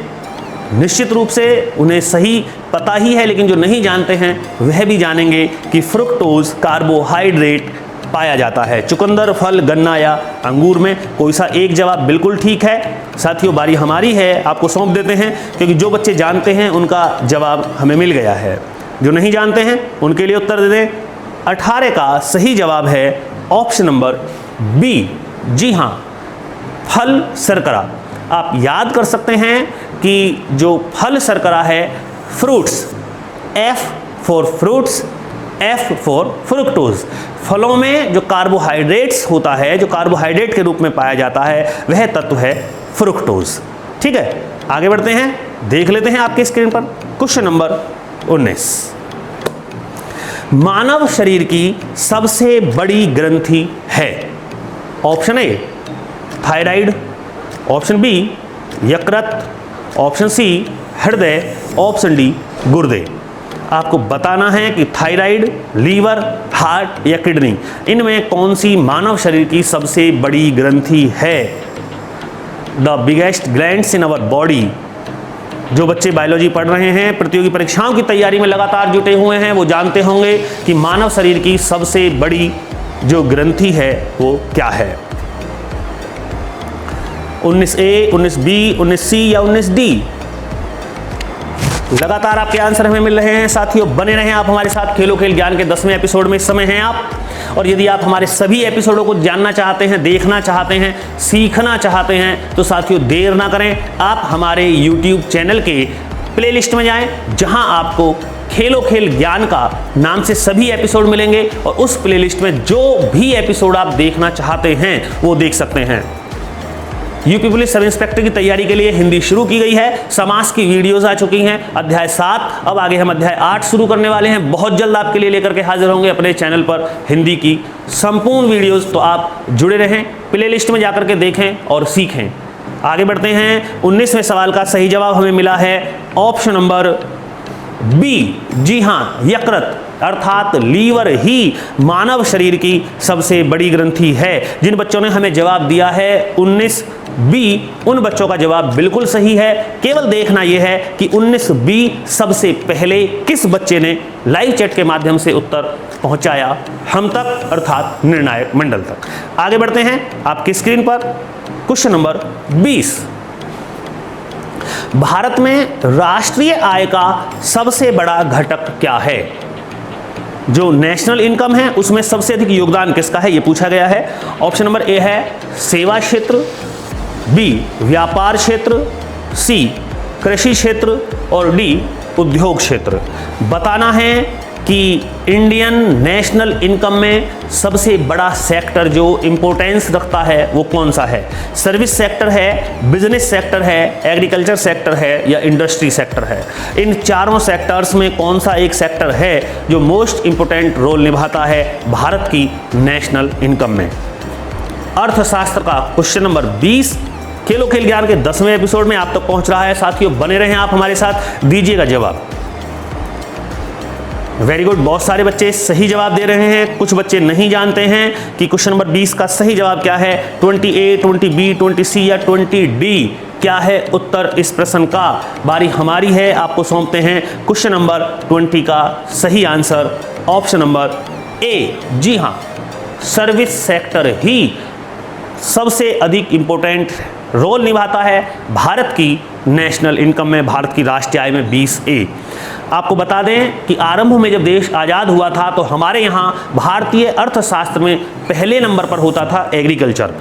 Speaker 1: निश्चित रूप से उन्हें सही पता ही है, लेकिन जो नहीं जानते हैं वह भी जानेंगे कि फ्रुक्टोज कार्बोहाइड्रेट पाया जाता है चुकंदर, फल, गन्ना या अंगूर में। कोई सा एक जवाब बिल्कुल ठीक है। साथियों, बारी हमारी है, आपको सौंप देते हैं, क्योंकि जो बच्चे जानते हैं उनका जवाब हमें मिल गया है, जो नहीं जानते हैं उनके लिए उत्तर दे दें। 18 का सही जवाब है ऑप्शन नंबर बी। जी हाँ, फल शर्करा। आप याद कर सकते हैं कि जो फल शर्करा है, fruits, F for fruits, F for fructose. फलों में जो कार्बोहाइड्रेट्स होता है, जो कार्बोहाइड्रेट के रूप में पाया जाता है, वह तत्व है फ्रुक्टोज। ठीक है, आगे बढ़ते हैं, देख लेते हैं आपके स्क्रीन पर क्वेश्चन नंबर 19। मानव शरीर की सबसे बड़ी ग्रंथि है? Option A thyroid, option B यकृत, ऑप्शन सी हृदय, ऑप्शन डी गुर्दे। आपको बताना है कि थायराइड, लीवर, हार्ट या किडनी, इनमें कौन सी मानव शरीर की सबसे बड़ी ग्रंथि है? The biggest glands in our body. जो बच्चे बायोलॉजी पढ़ रहे हैं, प्रतियोगी परीक्षाओं की तैयारी में लगातार जुटे हुए हैं, वो जानते होंगे कि मानव शरीर की सबसे बड़ी जो ग्रंथि है वो क्या है। 19A, 19B, 19C या 19D? लगातार आपके आंसर हमें मिल रहे हैं। साथियों, बने रहें आप हमारे साथ खेलो खेल ज्ञान के 10वें एपिसोड में इस समय हैं आप। और यदि आप हमारे सभी एपिसोडों को जानना चाहते हैं, देखना चाहते हैं, सीखना चाहते हैं, तो साथियों देर ना करें, आप हमारे YouTube चैनल के प्लेलिस्ट में जाएं, जहां आपको खेलो खेल ज्ञान का नाम से सभी एपिसोड मिलेंगे और उस प्लेलिस्ट में जो भी एपिसोड आप देखना चाहते हैं वो देख सकते हैं। यूपी पुलिस सब इंस्पेक्टर की तैयारी के लिए हिंदी शुरू की गई है, समास की वीडियोस आ चुकी हैं, अध्याय 7, अब आगे हम अध्याय 8 शुरू करने वाले हैं। बहुत जल्द आपके लिए लेकर के हाजिर होंगे अपने चैनल पर हिंदी की संपूर्ण वीडियोस। तो आप जुड़े रहें, प्लेलिस्ट में जाकर के देखें और सीखें। आगे बढ़ते हैं, 19वें सवाल का सही जवाब हमें मिला है ऑप्शन नंबर बी, जी हाँ, यकृत अर्थात लीवर ही मानव शरीर की सबसे बड़ी ग्रंथि है। जिन बच्चों ने हमें जवाब दिया है 19 बी, उन बच्चों का जवाब बिल्कुल सही है। केवल देखना यह है कि 19 बी सबसे पहले किस बच्चे ने लाइव चैट के माध्यम से उत्तर पहुंचाया हम तक, अर्थात निर्णायक मंडल तक। आगे बढ़ते हैं आपकी स्क्रीन पर क्वेश्चन नंबर 20। भारत में राष्ट्रीय आय का सबसे बड़ा घटक क्या है? जो नेशनल इनकम है उसमें सबसे अधिक योगदान किसका है, यह पूछा गया है। ऑप्शन नंबर ए है सेवा क्षेत्र, बी व्यापार क्षेत्र, सी कृषि क्षेत्र और डी उद्योग क्षेत्र। बताना है कि इंडियन नेशनल इनकम में सबसे बड़ा सेक्टर जो इंपॉर्टेंस रखता है वो कौन सा है। सर्विस सेक्टर है, बिजनेस सेक्टर है, एग्रीकल्चर सेक्टर है या इंडस्ट्री सेक्टर है। इन चारों सेक्टर्स में कौन सा एक सेक्टर है जो मोस्ट इंपॉर्टेंट रोल निभाता है भारत की नेशनल इनकम में। अर्थशास्त्र का क्वेश्चन नंबर 20 खेलो खेल ज्ञान के 10वें एपिसोड में आप तक पहुंच रहा है। साथियों बने रहें आप हमारे साथ, दीजिएगा जवाब। वेरी गुड, बहुत सारे बच्चे सही जवाब दे रहे हैं। कुछ बच्चे नहीं जानते हैं कि क्वेश्चन नंबर 20 का सही जवाब क्या है। 20A, 20B, 20C या 20D क्या है उत्तर इस प्रश्न का। बारी हमारी है, आपको सौंपते हैं क्वेश्चन नंबर 20 का सही आंसर ऑप्शन नंबर ए। जी हाँ, सर्विस सेक्टर ही सबसे अधिक इंपॉर्टेंट रोल निभाता है भारत की नेशनल इनकम में, भारत की राष्ट्रीय आय में 20A। आपको बता दें कि आरंभ में जब देश आज़ाद हुआ था तो हमारे यहाँ भारतीय अर्थशास्त्र में पहले नंबर पर होता था एग्रीकल्चर,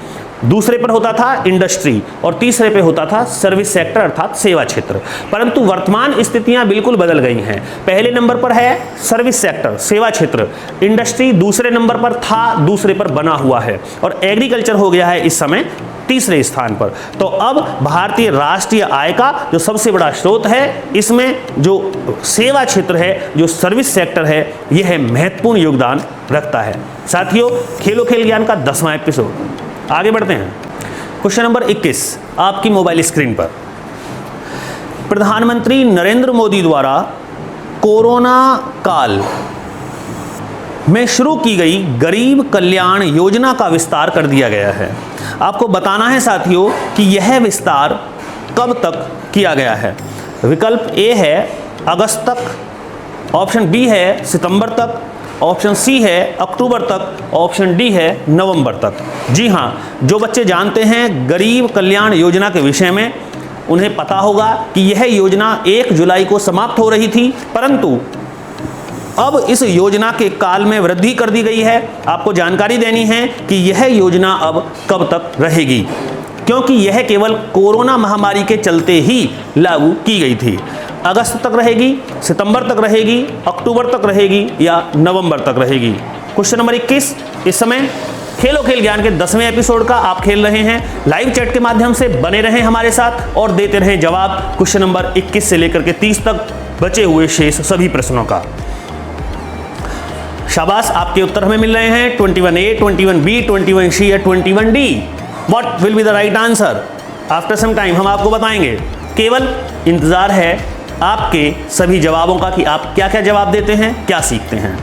Speaker 1: दूसरे पर होता था इंडस्ट्री और तीसरे पे होता था सर्विस सेक्टर अर्थात सेवा क्षेत्र। परंतु वर्तमान स्थितियां बिल्कुल बदल गई हैं। पहले नंबर पर है सर्विस सेक्टर, सेवा क्षेत्र, इंडस्ट्री दूसरे नंबर पर था, दूसरे पर बना हुआ है और एग्रीकल्चर हो गया है इस समय तीसरे स्थान पर। तो अब भारतीय राष्ट्रीय आय का जो सबसे बड़ा स्रोत है, इसमें जो सेवा क्षेत्र है, जो सर्विस सेक्टर है, यह महत्वपूर्ण योगदान रखता है। साथियों खेलो खेल ज्ञान का 10वां एपिसोड, आगे बढ़ते हैं। क्वेश्चन नंबर 21 आपकी मोबाइल स्क्रीन पर। प्रधानमंत्री नरेंद्र मोदी द्वारा कोरोना काल में शुरू की गई गरीब कल्याण योजना का विस्तार कर दिया गया है। आपको बताना है साथियों कि यह विस्तार कब तक किया गया है। विकल्प ए है अगस्त तक, ऑप्शन बी है सितंबर तक, ऑप्शन सी है अक्टूबर तक, ऑप्शन डी है नवंबर तक। जी हाँ, जो बच्चे जानते हैं गरीब कल्याण योजना के विषय में, उन्हें पता होगा कि यह योजना 1 जुलाई को समाप्त हो रही थी, परंतु अब इस योजना के काल में वृद्धि कर दी गई है। आपको जानकारी देनी है कि यह योजना अब कब तक रहेगी, क्योंकि यह केवल कोरोना महामारी के चलते ही लागू की गई थी। अगस्त तक रहेगी, सितंबर तक रहेगी, अक्टूबर तक रहेगी या नवंबर तक रहेगी। क्वेश्चन नंबर 21 इस समय खेलो खेल ज्ञान के 10वें एपिसोड का आप खेल रहे हैं। लाइव चैट के माध्यम से बने रहें हमारे साथ और देते रहें जवाब क्वेश्चन नंबर 21 से लेकर के 30 तक बचे हुए शेष सभी प्रश्नों का। शाबाश, आपके उत्तर हमें मिल रहे हैं 21A, 21B, 21C या 21D। What will be the right answer? After some time हम आपको बताएंगे। केवल इंतजार है आपके सभी जवाबों का कि आप क्या क्या जवाब देते हैं, क्या सीखते हैं।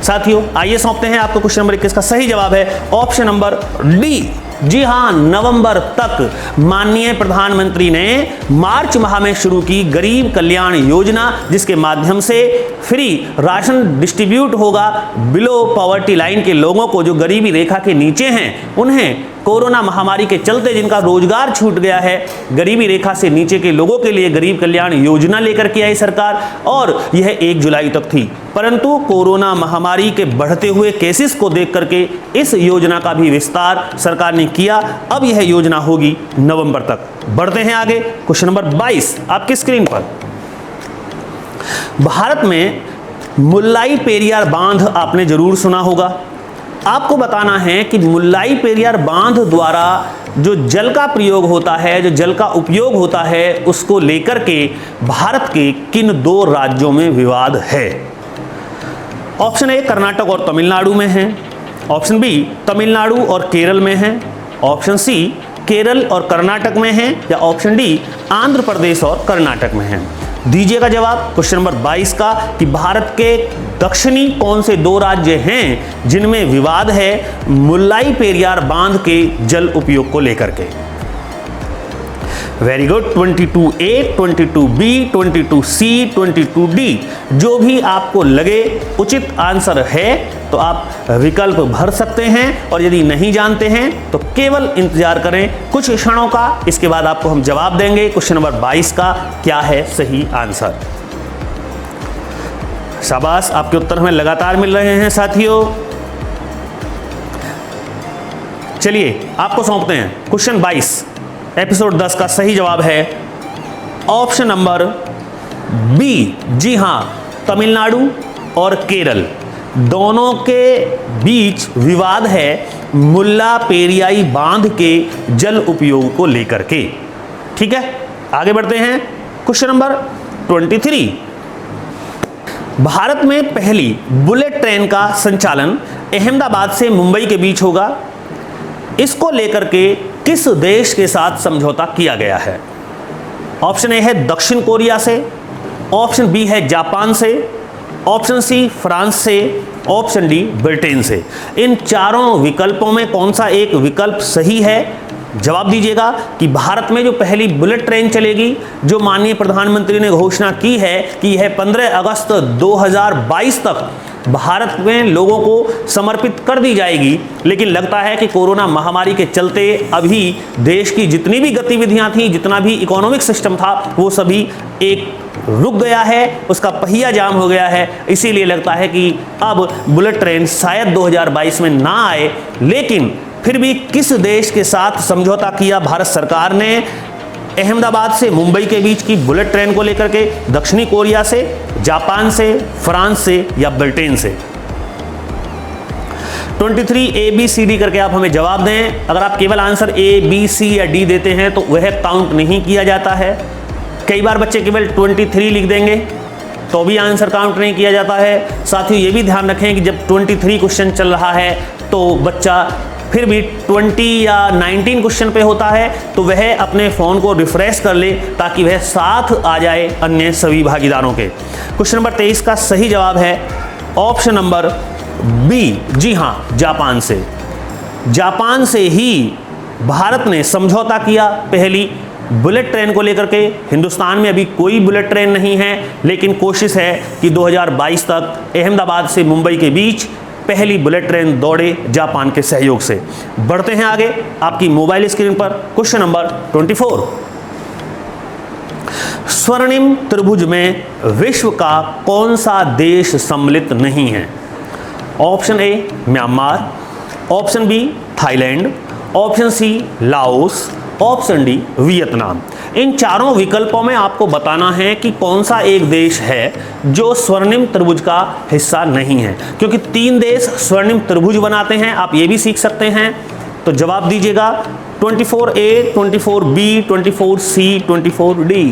Speaker 1: साथियों आइए सौंपते हैं आपको क्वेश्चन नंबर 21 का सही जवाब है ऑप्शन नंबर डी। जी हाँ, नवंबर तक माननीय प्रधानमंत्री ने मार्च माह में शुरू की गरीब कल्याण योजना, जिसके माध्यम से फ्री राशन डिस्ट्रीब्यूट होगा बिलो पॉवर्टी लाइन के लोगों को, जो गरीबी रेखा के नीचे हैं, उन्हें कोरोना महामारी के चलते जिनका रोजगार छूट गया है, गरीबी रेखा से नीचे के लोगों के लिए गरीब कल्याण योजना लेकर के आई सरकार और यह 1 जुलाई तक थी। परंतु कोरोना महामारी के बढ़ते हुए केसेस को देख करके इस योजना का भी विस्तार सरकार ने किया। अब यह योजना होगी नवंबर तक। बढ़ते हैं आगे, क्वेश्चन नंबर 22 आपकी स्क्रीन पर। भारत में मुल्लाई पेरियार बांध आपने जरूर सुना होगा। आपको बताना है कि मुल्लाई पेरियार बांध द्वारा जो जल का प्रयोग होता है, जो जल का उपयोग होता है, उसको लेकर के भारत के किन 2 राज्यों में विवाद है? ऑप्शन ए कर्नाटक और तमिलनाडु में है, ऑप्शन बी तमिलनाडु और केरल में है, ऑप्शन सी केरल और कर्नाटक में है या ऑप्शन डी आंध्र प्रदेश और कर्नाटक में है। दीजिएगा जवाब क्वेश्चन नंबर 22 का कि भारत के दक्षिणी कौन से 2 राज्य हैं जिनमें विवाद है मुल्लाई पेरियार बांध के जल उपयोग को लेकर के। Very good. 22A, 22B, 22C, 22D जो भी आपको लगे उचित आंसर है तो आप विकल्प भर सकते हैं, और यदि नहीं जानते हैं तो केवल इंतजार करें कुछ क्षणों का, इसके बाद आपको हम जवाब देंगे क्वेश्चन नंबर 22 का क्या है सही आंसर। शाबाश, आपके उत्तर हमें लगातार मिल रहे हैं साथियों। चलिए आपको सौंपते हैं क्वेश्चन 22। एपिसोड 10 का सही जवाब है ऑप्शन नंबर बी। जी हां, तमिलनाडु और केरल दोनों के बीच विवाद है मुल्ला पेरियाई बांध के जल उपयोग को लेकर के। ठीक है, आगे बढ़ते हैं क्वेश्चन नंबर 23। भारत में पहली बुलेट ट्रेन का संचालन अहमदाबाद से मुंबई के बीच होगा। इसको लेकर के किस देश के साथ समझौता किया गया है? ऑप्शन ए है दक्षिण कोरिया से, ऑप्शन बी है जापान से, ऑप्शन सी फ्रांस से, ऑप्शन डी ब्रिटेन से। इन चारों विकल्पों में कौन सा एक विकल्प सही है? जवाब दीजिएगा कि भारत में जो पहली बुलेट ट्रेन चलेगी, जो माननीय प्रधानमंत्री ने घोषणा की है कि यह 15 अगस्त 2022 तक भारत में लोगों को समर्पित कर दी जाएगी, लेकिन लगता है कि कोरोना महामारी के चलते अभी देश की जितनी भी गतिविधियां थी, जितना भी इकोनॉमिक सिस्टम था, वो सभी एक रुक गया है, उसका पहिया जाम हो गया है। इसीलिए लगता है कि अब बुलेट ट्रेन शायद 2022 में ना आए। लेकिन फिर भी किस देश के साथ समझौता किया भारत सरकार ने अहमदाबाद से मुंबई के बीच की बुलेट ट्रेन को लेकर के? दक्षिणी कोरिया से, जापान से, फ्रांस से या ब्रिटेन से? 23 ABCD करके आप हमें जवाब दें। अगर आप केवल आंसर A, B, C या D देते हैं तो वह काउंट नहीं किया जाता है। कई बार बच्चे केवल 23 लिख देंगे तो भी आंसर काउंट नहीं किया जाता है। साथियों ये भी ध्यान रखें कि जब 23 क्वेश्चन चल रहा है तो बच्चा फिर भी 20 या 19 क्वेश्चन पे होता है तो वह अपने फ़ोन को रिफ्रेश कर ले ताकि वह साथ आ जाए अन्य सभी भागीदारों के। क्वेश्चन नंबर 23 का सही जवाब है ऑप्शन नंबर बी। जी हाँ, जापान से। जापान से ही भारत ने समझौता किया पहली बुलेट ट्रेन को लेकर के। हिंदुस्तान में अभी कोई बुलेट ट्रेन नहीं है, लेकिन कोशिश है कि 2022 तक अहमदाबाद से मुंबई के बीच पहली बुलेट ट्रेन दौड़े जापान के सहयोग से। बढ़ते हैं आगे आपकी मोबाइल स्क्रीन पर क्वेश्चन नंबर 24। स्वर्णिम त्रिभुज में विश्व का कौन सा देश सम्मिलित नहीं है? Option A Myanmar, option B Thailand, option C Laos, option D Vietnam. इन चारों विकल्पों में आपको बताना है कि कौन सा एक देश है जो स्वर्णिम त्रिभुज का हिस्सा नहीं है, क्योंकि 3 देश स्वर्णिम त्रिभुज बनाते हैं। आप ये भी सीख सकते हैं। तो जवाब दीजिएगा 24A, 24B, 24C, 24D।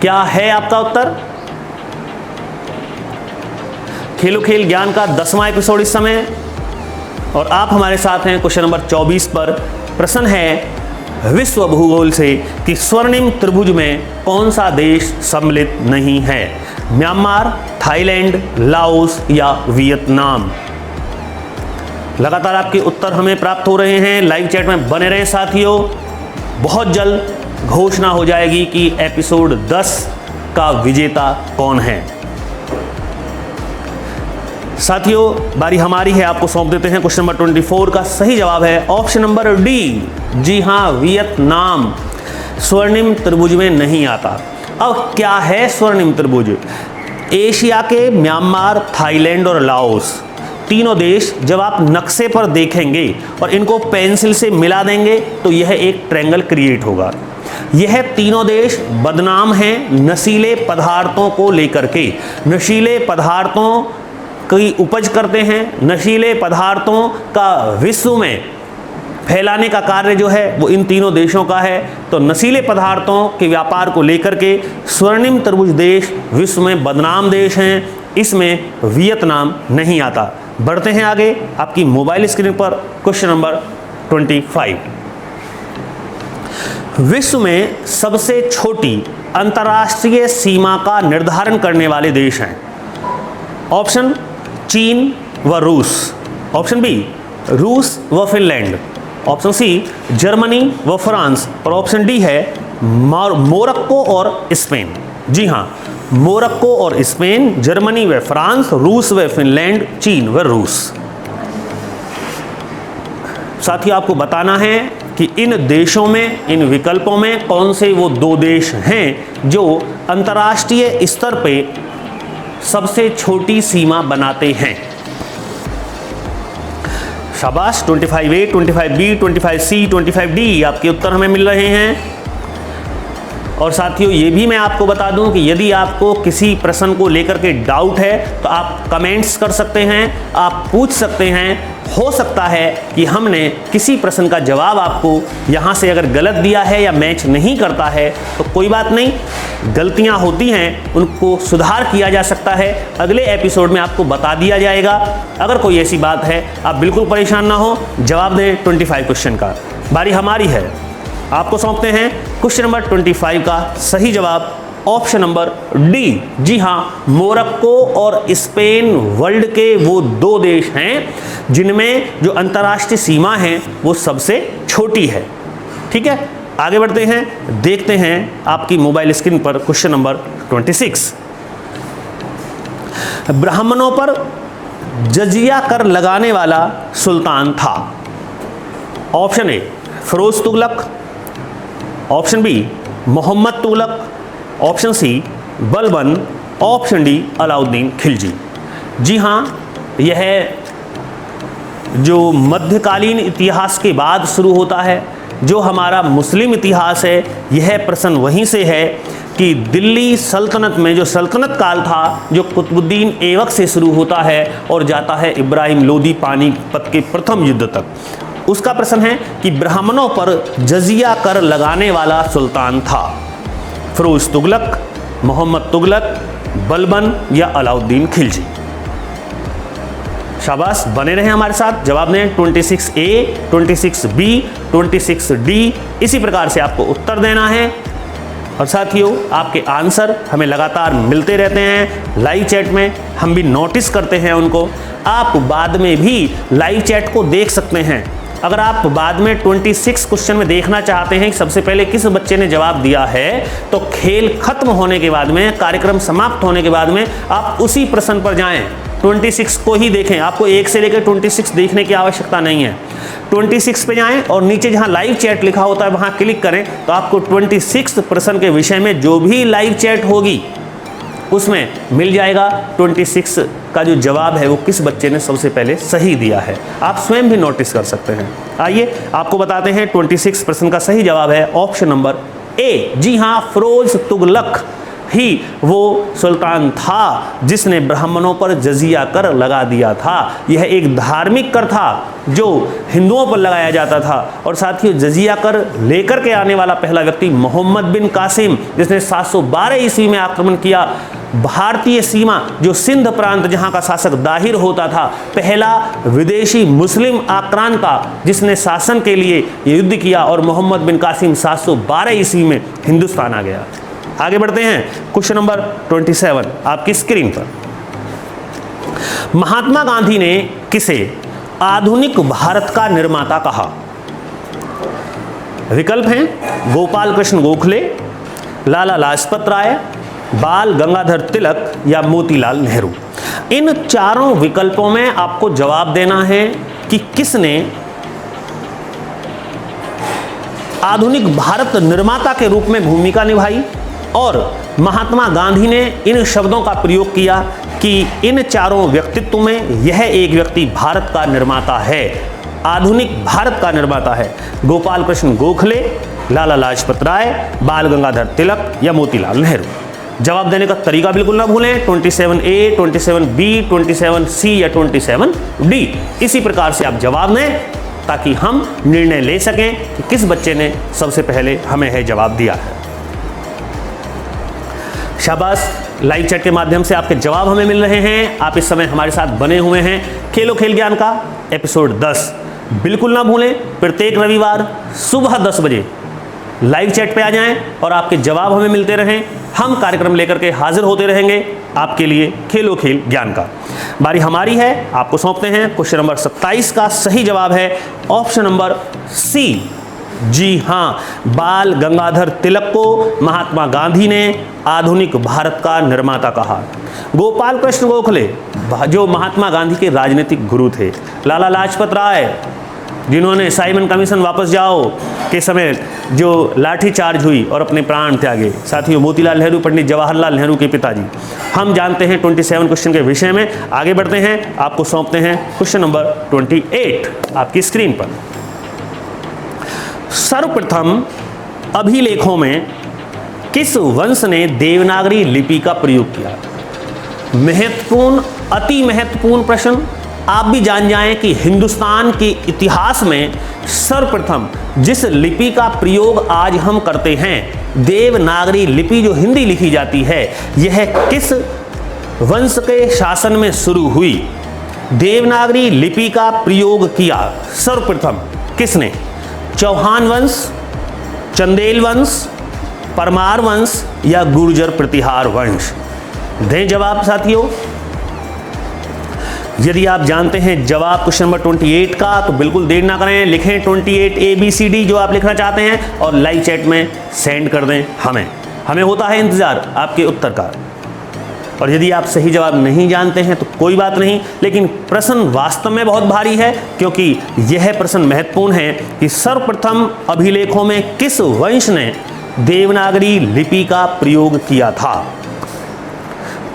Speaker 1: क्या है आपका उत्तर? खेलो खेल ज्ञान का 10वां एपिसोड इस समय, और आप हमारे साथ हैं क्वेश्चन नंबर 24 पर। प्रश्न है विश्व भूगोल से कि स्वर्णिम त्रिभुज में कौन सा देश सम्मिलित नहीं है? म्यांमार, थाईलैंड, लाओस या वियतनाम? लगातार आपके उत्तर हमें प्राप्त हो रहे हैं। लाइव चैट में बने रहें साथियों। बहुत जल्द घोषणा हो जाएगी कि एपिसोड 10 का विजेता कौन है। साथियों बारी हमारी है, आपको सौंप देते हैं क्वेश्चन नंबर 24 का सही जवाब है ऑप्शन नंबर डी। जी हां, वियतनाम स्वर्णिम त्रिभुज में नहीं आता। अब क्या है स्वर्णिम त्रिभुज? एशिया के म्यांमार, थाईलैंड और लाओस तीनों देश जब आप नक्शे पर देखेंगे और इनको पेंसिल से मिला देंगे तो यह एक ट्रायंगल क्रिएट होगा। यह तीनों देश बदनाम हैं नशीले पदार्थों को लेकर के। नशीले पदार्थों की उपज करते हैं, नशीले पदार्थों का विश्व में फैलाने का कार्य जो है वो इन तीनों देशों का है। तो नशीले पदार्थों के व्यापार को लेकर के स्वर्णिम त्रिभुज देश विश्व में बदनाम देश हैं, इसमें वियतनाम नहीं आता। बढ़ते हैं आगे आपकी मोबाइल स्क्रीन पर क्वेश्चन नंबर 25। विश्व में सबसे छोटी अंतर्राष्ट्रीय सीमा का निर्धारण करने वाले देश हैं? ऑप्शन चीन व रूस, ऑप्शन बी रूस व फिनलैंड, ऑप्शन सी जर्मनी व फ्रांस, और ऑप्शन डी है मोरक्को और स्पेन। जी हाँ, मोरक्को और स्पेन, जर्मनी व फ्रांस, रूस व फिनलैंड, चीन व रूस। साथ ही आपको बताना है कि इन देशों में, इन विकल्पों में कौन से वो दो देश हैं जो अंतर्राष्ट्रीय स्तर पे सबसे छोटी सीमा बनाते हैं। शाबाश, 25A, 25B, 25C, 25D आपके उत्तर हमें मिल रहे हैं। और साथियों ये भी मैं आपको बता दूं कि यदि आपको किसी प्रश्न को लेकर के डाउट है तो आप कमेंट्स कर सकते हैं, आप पूछ सकते हैं। हो सकता है कि हमने किसी प्रश्न का जवाब आपको यहाँ से अगर गलत दिया है या मैच नहीं करता है तो कोई बात नहीं, गलतियाँ होती हैं, उनको सुधार किया जा सकता है। अगले एपिसोड में आपको बता दिया जाएगा। अगर कोई ऐसी बात है आप बिल्कुल परेशान ना हो, जवाब दें 25 क्वेश्चन का। बारी हमारी है, आपको सौंपते हैं क्वेश्चन नंबर 25 का सही जवाब ऑप्शन नंबर डी। जी हाँ, मोरक्को और स्पेन वर्ल्ड के वो दो देश हैं जिनमें जो अंतर्राष्ट्रीय सीमा है वो सबसे छोटी है। ठीक है, आगे बढ़ते हैं, देखते हैं आपकी मोबाइल स्क्रीन पर क्वेश्चन नंबर 26। ब्राह्मणों पर जजिया कर लगाने वाला सुल्तान था? Option A Firoz Tughlaq, option B Mohammad Tughlaq, option C Balban, option D Alauddin Khilji. जी हाँ, यह जो मध्यकालीन इतिहास के बाद शुरू होता है, जो हमारा मुस्लिम इतिहास है, यह प्रश्न वहीं से है कि दिल्ली सल्तनत में जो सल्तनत काल था, जो कुतुबुद्दीन ऐबक से शुरू होता है और जाता है इब्राहिम लोदी पानीपत के प्रथम युद्ध तक, उसका प्रश्न है कि ब्राह्मणों पर जजिया कर लगाने वाला सुल्तान था? फिरोज तुगलक, मोहम्मद तुगलक, बलबन या अलाउद्दीन खिलजी? शाबाश, बने रहें हमारे साथ। जवाब दें 26A, 26B, 26D, इसी प्रकार से आपको उत्तर देना है। और साथियों आपके आंसर हमें लगातार मिलते रहते हैं लाइव चैट में, हम भी नोटिस करते हैं उनको। आप बाद में भी लाइव चैट को देख सकते हैं। अगर आप बाद में 26 क्वेश्चन में देखना चाहते हैं कि सबसे पहले किस बच्चे ने जवाब दिया है, तो खेल खत्म होने के बाद में, कार्यक्रम समाप्त होने के बाद में आप उसी प्रश्न पर जाएं, 26 को ही देखें। आपको 1 से लेकर 26 देखने की आवश्यकता नहीं है। 26 पे जाएं और नीचे जहां लाइव चैट लिखा होता है वहां क्लिक करें, तो आपको 26 प्रश्न के विषय में जो भी लाइव चैट होगी उसमें मिल जाएगा 26 का जो जवाब है वो किस बच्चे ने सबसे पहले सही दिया है। आप स्वयं भी नोटिस कर सकते हैं। आइए आपको बताते हैं 26 प्रश्न का सही जवाब है ऑप्शन नंबर ए। जी हाँ, फिरोज तुगलक ही वो सुल्तान था जिसने ब्राह्मणों पर जजिया कर लगा दिया था। यह एक धार्मिक कर था जो हिंदुओं पर लगाया जाता था। और साथियों जजिया कर लेकर के आने वाला पहला व्यक्ति मोहम्मद बिन कासिम, जिसने 712 ईस्वी में आक्रमण किया। भारतीय सीमा जो सिंध प्रांत जहां का शासक दाहिर होता था, पहला विदेशी मुस्लिम आक्रांता जिसने शासन के लिए युद्ध किया, और मोहम्मद बिन कासिम 712 ईस्वी में हिंदुस्तान आ गया। आगे बढ़ते हैं क्वेश्चन नंबर 27 आपकी स्क्रीन पर। महात्मा गांधी ने किसे आधुनिक भारत का निर्माता कहा? विकल्प हैं गोपाल कृष्ण गोखले, लाला लाजपत राय, बाल गंगाधर तिलक या मोतीलाल नेहरू। इन चारों विकल्पों में आपको जवाब देना है कि किसने आधुनिक भारत निर्माता के रूप में भूमिका निभाई। और महात्मा गांधी ने इन शब्दों का प्रयोग किया कि इन चारों व्यक्तित्व में यह एक व्यक्ति भारत का निर्माता है, आधुनिक भारत का निर्माता है। गोपाल कृष्ण गोखले, लाला लाजपत राय, बाल गंगाधर तिलक या मोतीलाल नेहरू। जवाब देने का तरीका बिल्कुल ना भूलें, 27A, 27B, 27C या 27D। इसी प्रकार से आप जवाब दें ताकि हम निर्णय ले सकें कि किस बच्चे ने सबसे पहले हमें है जवाब दिया है। शाबाश, लाइव चैट के माध्यम से आपके जवाब हमें मिल रहे हैं। आप इस समय हमारे साथ बने हुए हैं खेलो खेल ज्ञान का एपिसोड 10। बिल्कुल ना भूलें, प्रत्येक रविवार सुबह 10 बजे लाइव चैट पे आ जाएं और आपके जवाब हमें मिलते रहें। हम कार्यक्रम लेकर के हाजिर होते रहेंगे आपके लिए खेलो खेल ज्ञान का। बारी हमारी है, आपको सौंपते हैं। क्वेश्चन नंबर 27 का सही जवाब है ऑप्शन नंबर सी। जी हाँ, बाल गंगाधर तिलक को महात्मा गांधी ने आधुनिक भारत का निर्माता कहा। गोपाल कृष्ण गोखले जो महात्मा गांधी के राजनीतिक गुरु थे। लाला लाजपत राय जिन्होंने साइमन कमीशन वापस जाओ के समय जो लाठीचार्ज हुई और अपने प्राण त्यागे। साथियों, मोतीलाल नेहरू पंडित जवाहरलाल नेहरू के पिताजी। हम जानते हैं 27 क्वेश्चन के विषय में। आगे बढ़ते हैं, आपको सौंपते हैं क्वेश्चन नंबर 28 आपकी स्क्रीन पर। सर्वप्रथम अभिलेखों में किस वंश ने देवनागरी लिपि का प्रयोग किया? महत्वपूर्ण, अति महत्वपूर्ण प्रश्न। आप भी जान जाएं कि हिंदुस्तान के इतिहास में सर्वप्रथम जिस लिपि का प्रयोग आज हम करते हैं, देवनागरी लिपि जो हिंदी लिखी जाती है, यह किस वंश के शासन में शुरू हुई? देवनागरी लिपि का प्रयोग किया सर्वप्रथम किसने? चौहान वंश, चंदेल वंश, परमार वंश या गुर्जर प्रतिहार वंश? दें जवाब साथियों। यदि आप जानते हैं जवाब क्वेश्चन नंबर 28 का तो बिल्कुल देर ना करें, लिखें 28 ABCD जो आप लिखना चाहते हैं और लाइव चैट में सेंड कर दें हमें होता है इंतजार आपके उत्तर का। और यदि आप सही जवाब नहीं जानते हैं तो कोई बात नहीं, लेकिन प्रश्न वास्तव में बहुत भारी है, क्योंकि यह प्रश्न महत्वपूर्ण है कि सर्वप्रथम अभिलेखों में किस वंश ने देवनागरी लिपि का प्रयोग किया था?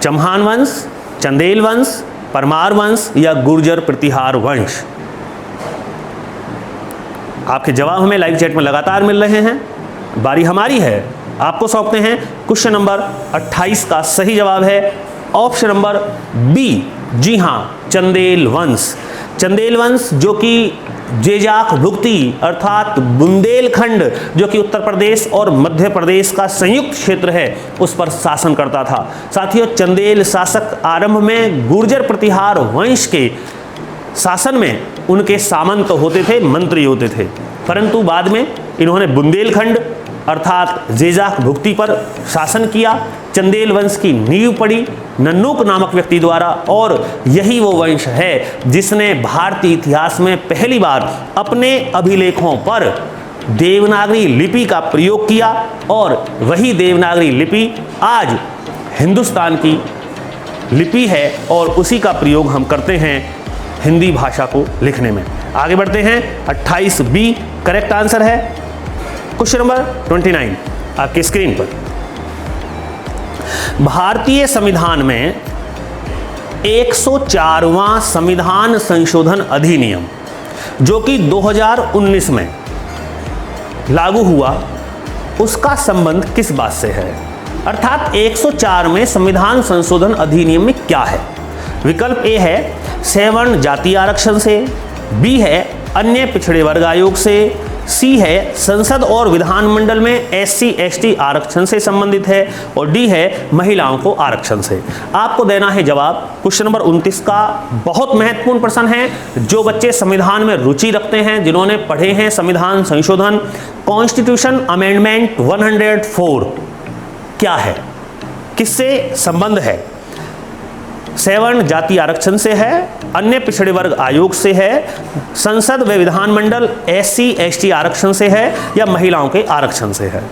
Speaker 1: चौहान वंश, चंदेल वंश, परमार वंश या गुर्जर प्रतिहार वंश? आपके जवाब हमें लाइव चैट में लगातार मिल रहे हैं। बारी हमारी है, आपको सौंपते हैं क्वेश्चन नंबर 28 का सही जवाब है ऑप्शन नंबर बी। जी हाँ, चंदेल वंश। चंदेल वंश जो कि जेजाक भुक्ति अर्थात बुंदेलखंड जो कि उत्तर प्रदेश और मध्य प्रदेश का संयुक्त क्षेत्र है उस पर शासन करता था। साथियों, चंदेल शासक आरंभ में गुर्जर प्रतिहार वंश के शासन में उनके सामंत होते थे, मंत्री होते थे, परंतु बाद में इन्होंने बुंदेलखंड अर्थात जेजाक भुक्ति पर शासन किया। चंदेल वंश की नींव पड़ी नन्नूक नामक व्यक्ति द्वारा, और यही वो वंश है जिसने भारतीय इतिहास में पहली बार अपने अभिलेखों पर देवनागरी लिपि का प्रयोग किया, और वही देवनागरी लिपि आज हिंदुस्तान की लिपि है और उसी का प्रयोग हम करते हैं हिंदी भाषा को लिखने में। आगे बढ़ते हैं, 28B करेक्ट आंसर है क्वेश्चन नंबर 29 आपकी स्क्रीन पर। भारतीय संविधान में 104वां संविधान संशोधन अधिनियम जो कि 2019 में लागू हुआ, उसका संबंध किस बात से है? अर्थात 104 में संविधान संशोधन अधिनियम में क्या है? विकल्प ए है सवर्ण जाति आरक्षण से, बी है अन्य पिछड़े वर्ग आयोग से, सी है संसद और विधानमंडल में SC ST आरक्षण से संबंधित है, और डी है महिलाओं को आरक्षण से। आपको देना है जवाब। क्वेश्चन नंबर 29 का बहुत महत्वपूर्ण प्रश्न है। जो बच्चे संविधान में रुचि रखते हैं, जिन्होंने पढ़े हैं संविधान संशोधन, कॉन्स्टिट्यूशन अमेंडमेंट 104 क्या है, किससे संबंध है? सवर्ण जाति आरक्षण से है, अन्य पिछड़े वर्ग आयोग से है, संसद व विधानमंडल SC ST आरक्षण से है, या महिलाओं के आरक्षण से है?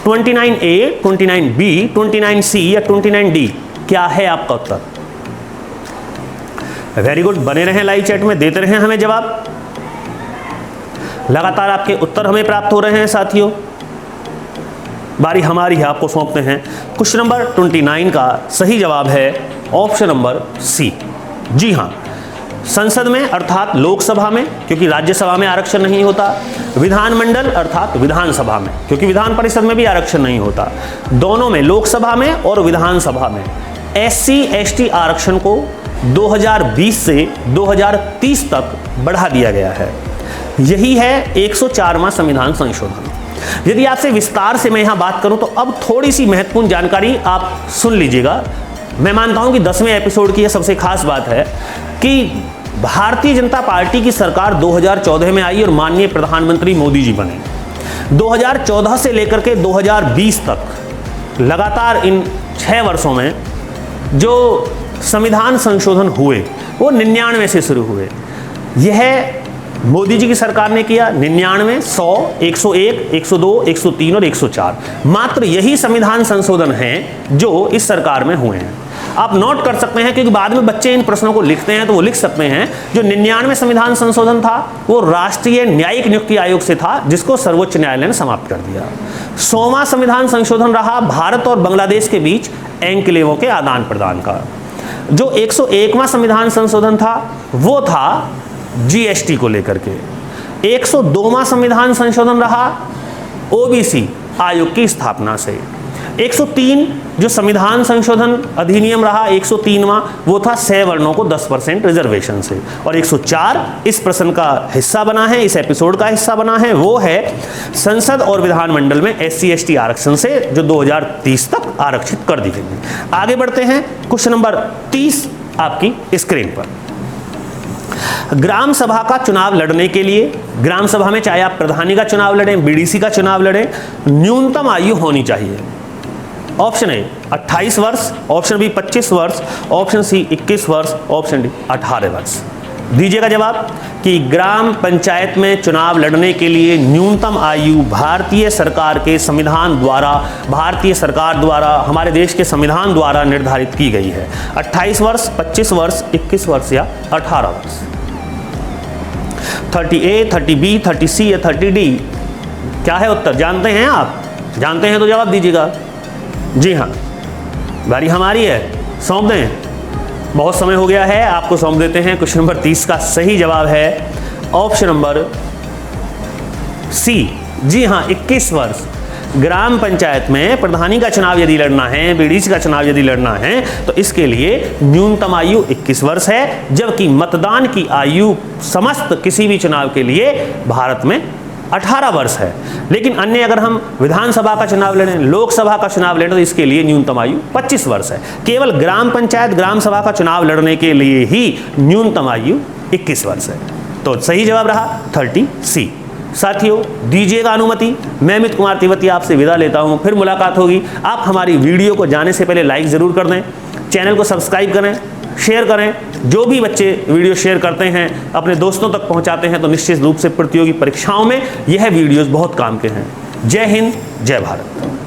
Speaker 1: 29A, 29B, 29C या 29D क्या है आपका उत्तर? वेरी गुड, बने रहें लाइव चैट में, देते रहें हमें जवाब। लगातार आपके उत्तर हमें प्राप्त हो रहे हैं साथियों। बारी हमारी है, आपको सौंपते हैं क्वेश्चन नंबर 29 का सही जवाब है ऑप्शन नंबर सी। जी हाँ, संसद में अर्थात लोकसभा में, क्योंकि राज्यसभा में आरक्षण नहीं होता, विधानमंडल अर्थात विधानसभा में, क्योंकि विधान परिषद में भी आरक्षण नहीं होता, दोनों में, लोकसभा में और विधानसभा में SC ST आरक्षण को 2020 से 2030 तक बढ़ा दिया गया है। यही है 104वां संविधान संशोधन। यदि आपसे विस्तार से मैं यहां बात करूं तो अब थोड़ी सी महत्वपूर्ण जानकारी आप सुन लीजिएगा। मैं मानता हूं कि 10वें एपिसोड की यह सबसे खास बात है कि भारतीय जनता पार्टी की सरकार 2014 में आई और माननीय प्रधानमंत्री मोदी जी बने। 2014 से लेकर के 2020 तक लगातार इन 6 वर्षों में जो संविधान संशोधन हुए वो 99 से शुरू हुए। यह मोदी जी की सरकार ने किया 99, 100, 101, 102, 103 और 104। मात्र यही संविधान संशोधन हैं जो इस सरकार में हुए हैं। आप नोट कर सकते हैं क्योंकि बाद में बच्चे इन प्रश्नों को लिखते हैं तो वो लिख सकते हैं जो 99 संविधान संशोधन था वो राष्ट्रीय न्यायिक नियुक्ति आयोग से था, जिसको सर्वोच्च न्यायालय ने समाप्त कर दिया। 100वां संविधान संशोधन रहा भारत और बांग्लादेश के बीच एन्क्लेवों के आदान प्रदान का। जो 101वां संविधान संशोधन था वो था जीएसटी को लेकर के। 102वां संविधान संशोधन रहा ओबीसी आयोग की स्थापना से। 103 जो संविधान संशोधन अधिनियम रहा 103वां वो था सवर्णों को 10% रिजर्वेशन से। और 104 इस प्रश्न का हिस्सा बना है, इस एपिसोड का हिस्सा बना है, वो है संसद और विधानमंडल में SC/ST आरक्षण से जो 2030 तक आरक्षित कर दी गई। आगे बढ़ते हैं, क्वेश्चन नंबर 30 आपकी स्क्रीन पर। ग्राम सभा का चुनाव लड़ने के लिए, ग्राम सभा में चाहे आप प्रधानी का चुनाव लड़ें, बीडीसी का चुनाव लड़ें, न्यूनतम आयु होनी चाहिए। ऑप्शन ए 28 वर्ष, ऑप्शन बी 25 वर्ष, ऑप्शन सी 21 वर्ष, ऑप्शन डी 18 वर्ष। दीजिएगा जवाब कि ग्राम पंचायत में चुनाव लड़ने के लिए न्यूनतम आयु भारतीय सरकार के संविधान द्वारा, भारतीय सरकार द्वारा, हमारे देश के संविधान द्वारा निर्धारित की गई है। 28 वर्ष, 25 वर्ष, 21 वर्ष या 18 वर्ष। 30A, 30B, 30C या 30D क्या है उत्तर? जानते हैं आप? जानते हैं तो जवाब दीजिएगा। जी हाँ, बारी हमारी है, सौंप दें। बहुत समय हो गया है, आपको सौंप देते हैं। क्वेश्चन नंबर 30 का सही जवाब है ऑप्शन नंबर सी। जी हाँ, 21 वर्ष। ग्राम पंचायत में प्रधानी का चुनाव यदि लड़ना है, बीडीसी का चुनाव यदि लड़ना है तो इसके लिए न्यूनतम आयु 21 वर्ष है, जबकि मतदान की आयु समस्त किसी भी चुनाव के लिए भारत में 18 वर्ष है। लेकिन अन्य अगर हम विधानसभा का चुनाव लड़ें, लोकसभा का चुनाव लड़ें तो इसके लिए न्यूनतम आयु 25 वर्ष है। केवल ग्राम पंचायत, ग्राम सभा का चुनाव लड़ने के लिए ही न्यूनतम आयु 21 वर्ष है। तो सही जवाब रहा 30C। साथियों, दीजिएगा अनुमति, मैं अमित कुमार तेवतिया आपसे विदा लेता हूं। फिर मुलाकात होगी। आप हमारी वीडियो को जाने से पहले लाइक जरूर कर दें, चैनल को सब्सक्राइब करें, शेयर करें। जो भी बच्चे वीडियो शेयर करते हैं, अपने दोस्तों तक पहुंचाते हैं, तो निश्चित रूप से प्रतियोगी परीक्षाओं में यह वीडियोस बहुत काम के हैं। जय हिंद, जय भारत।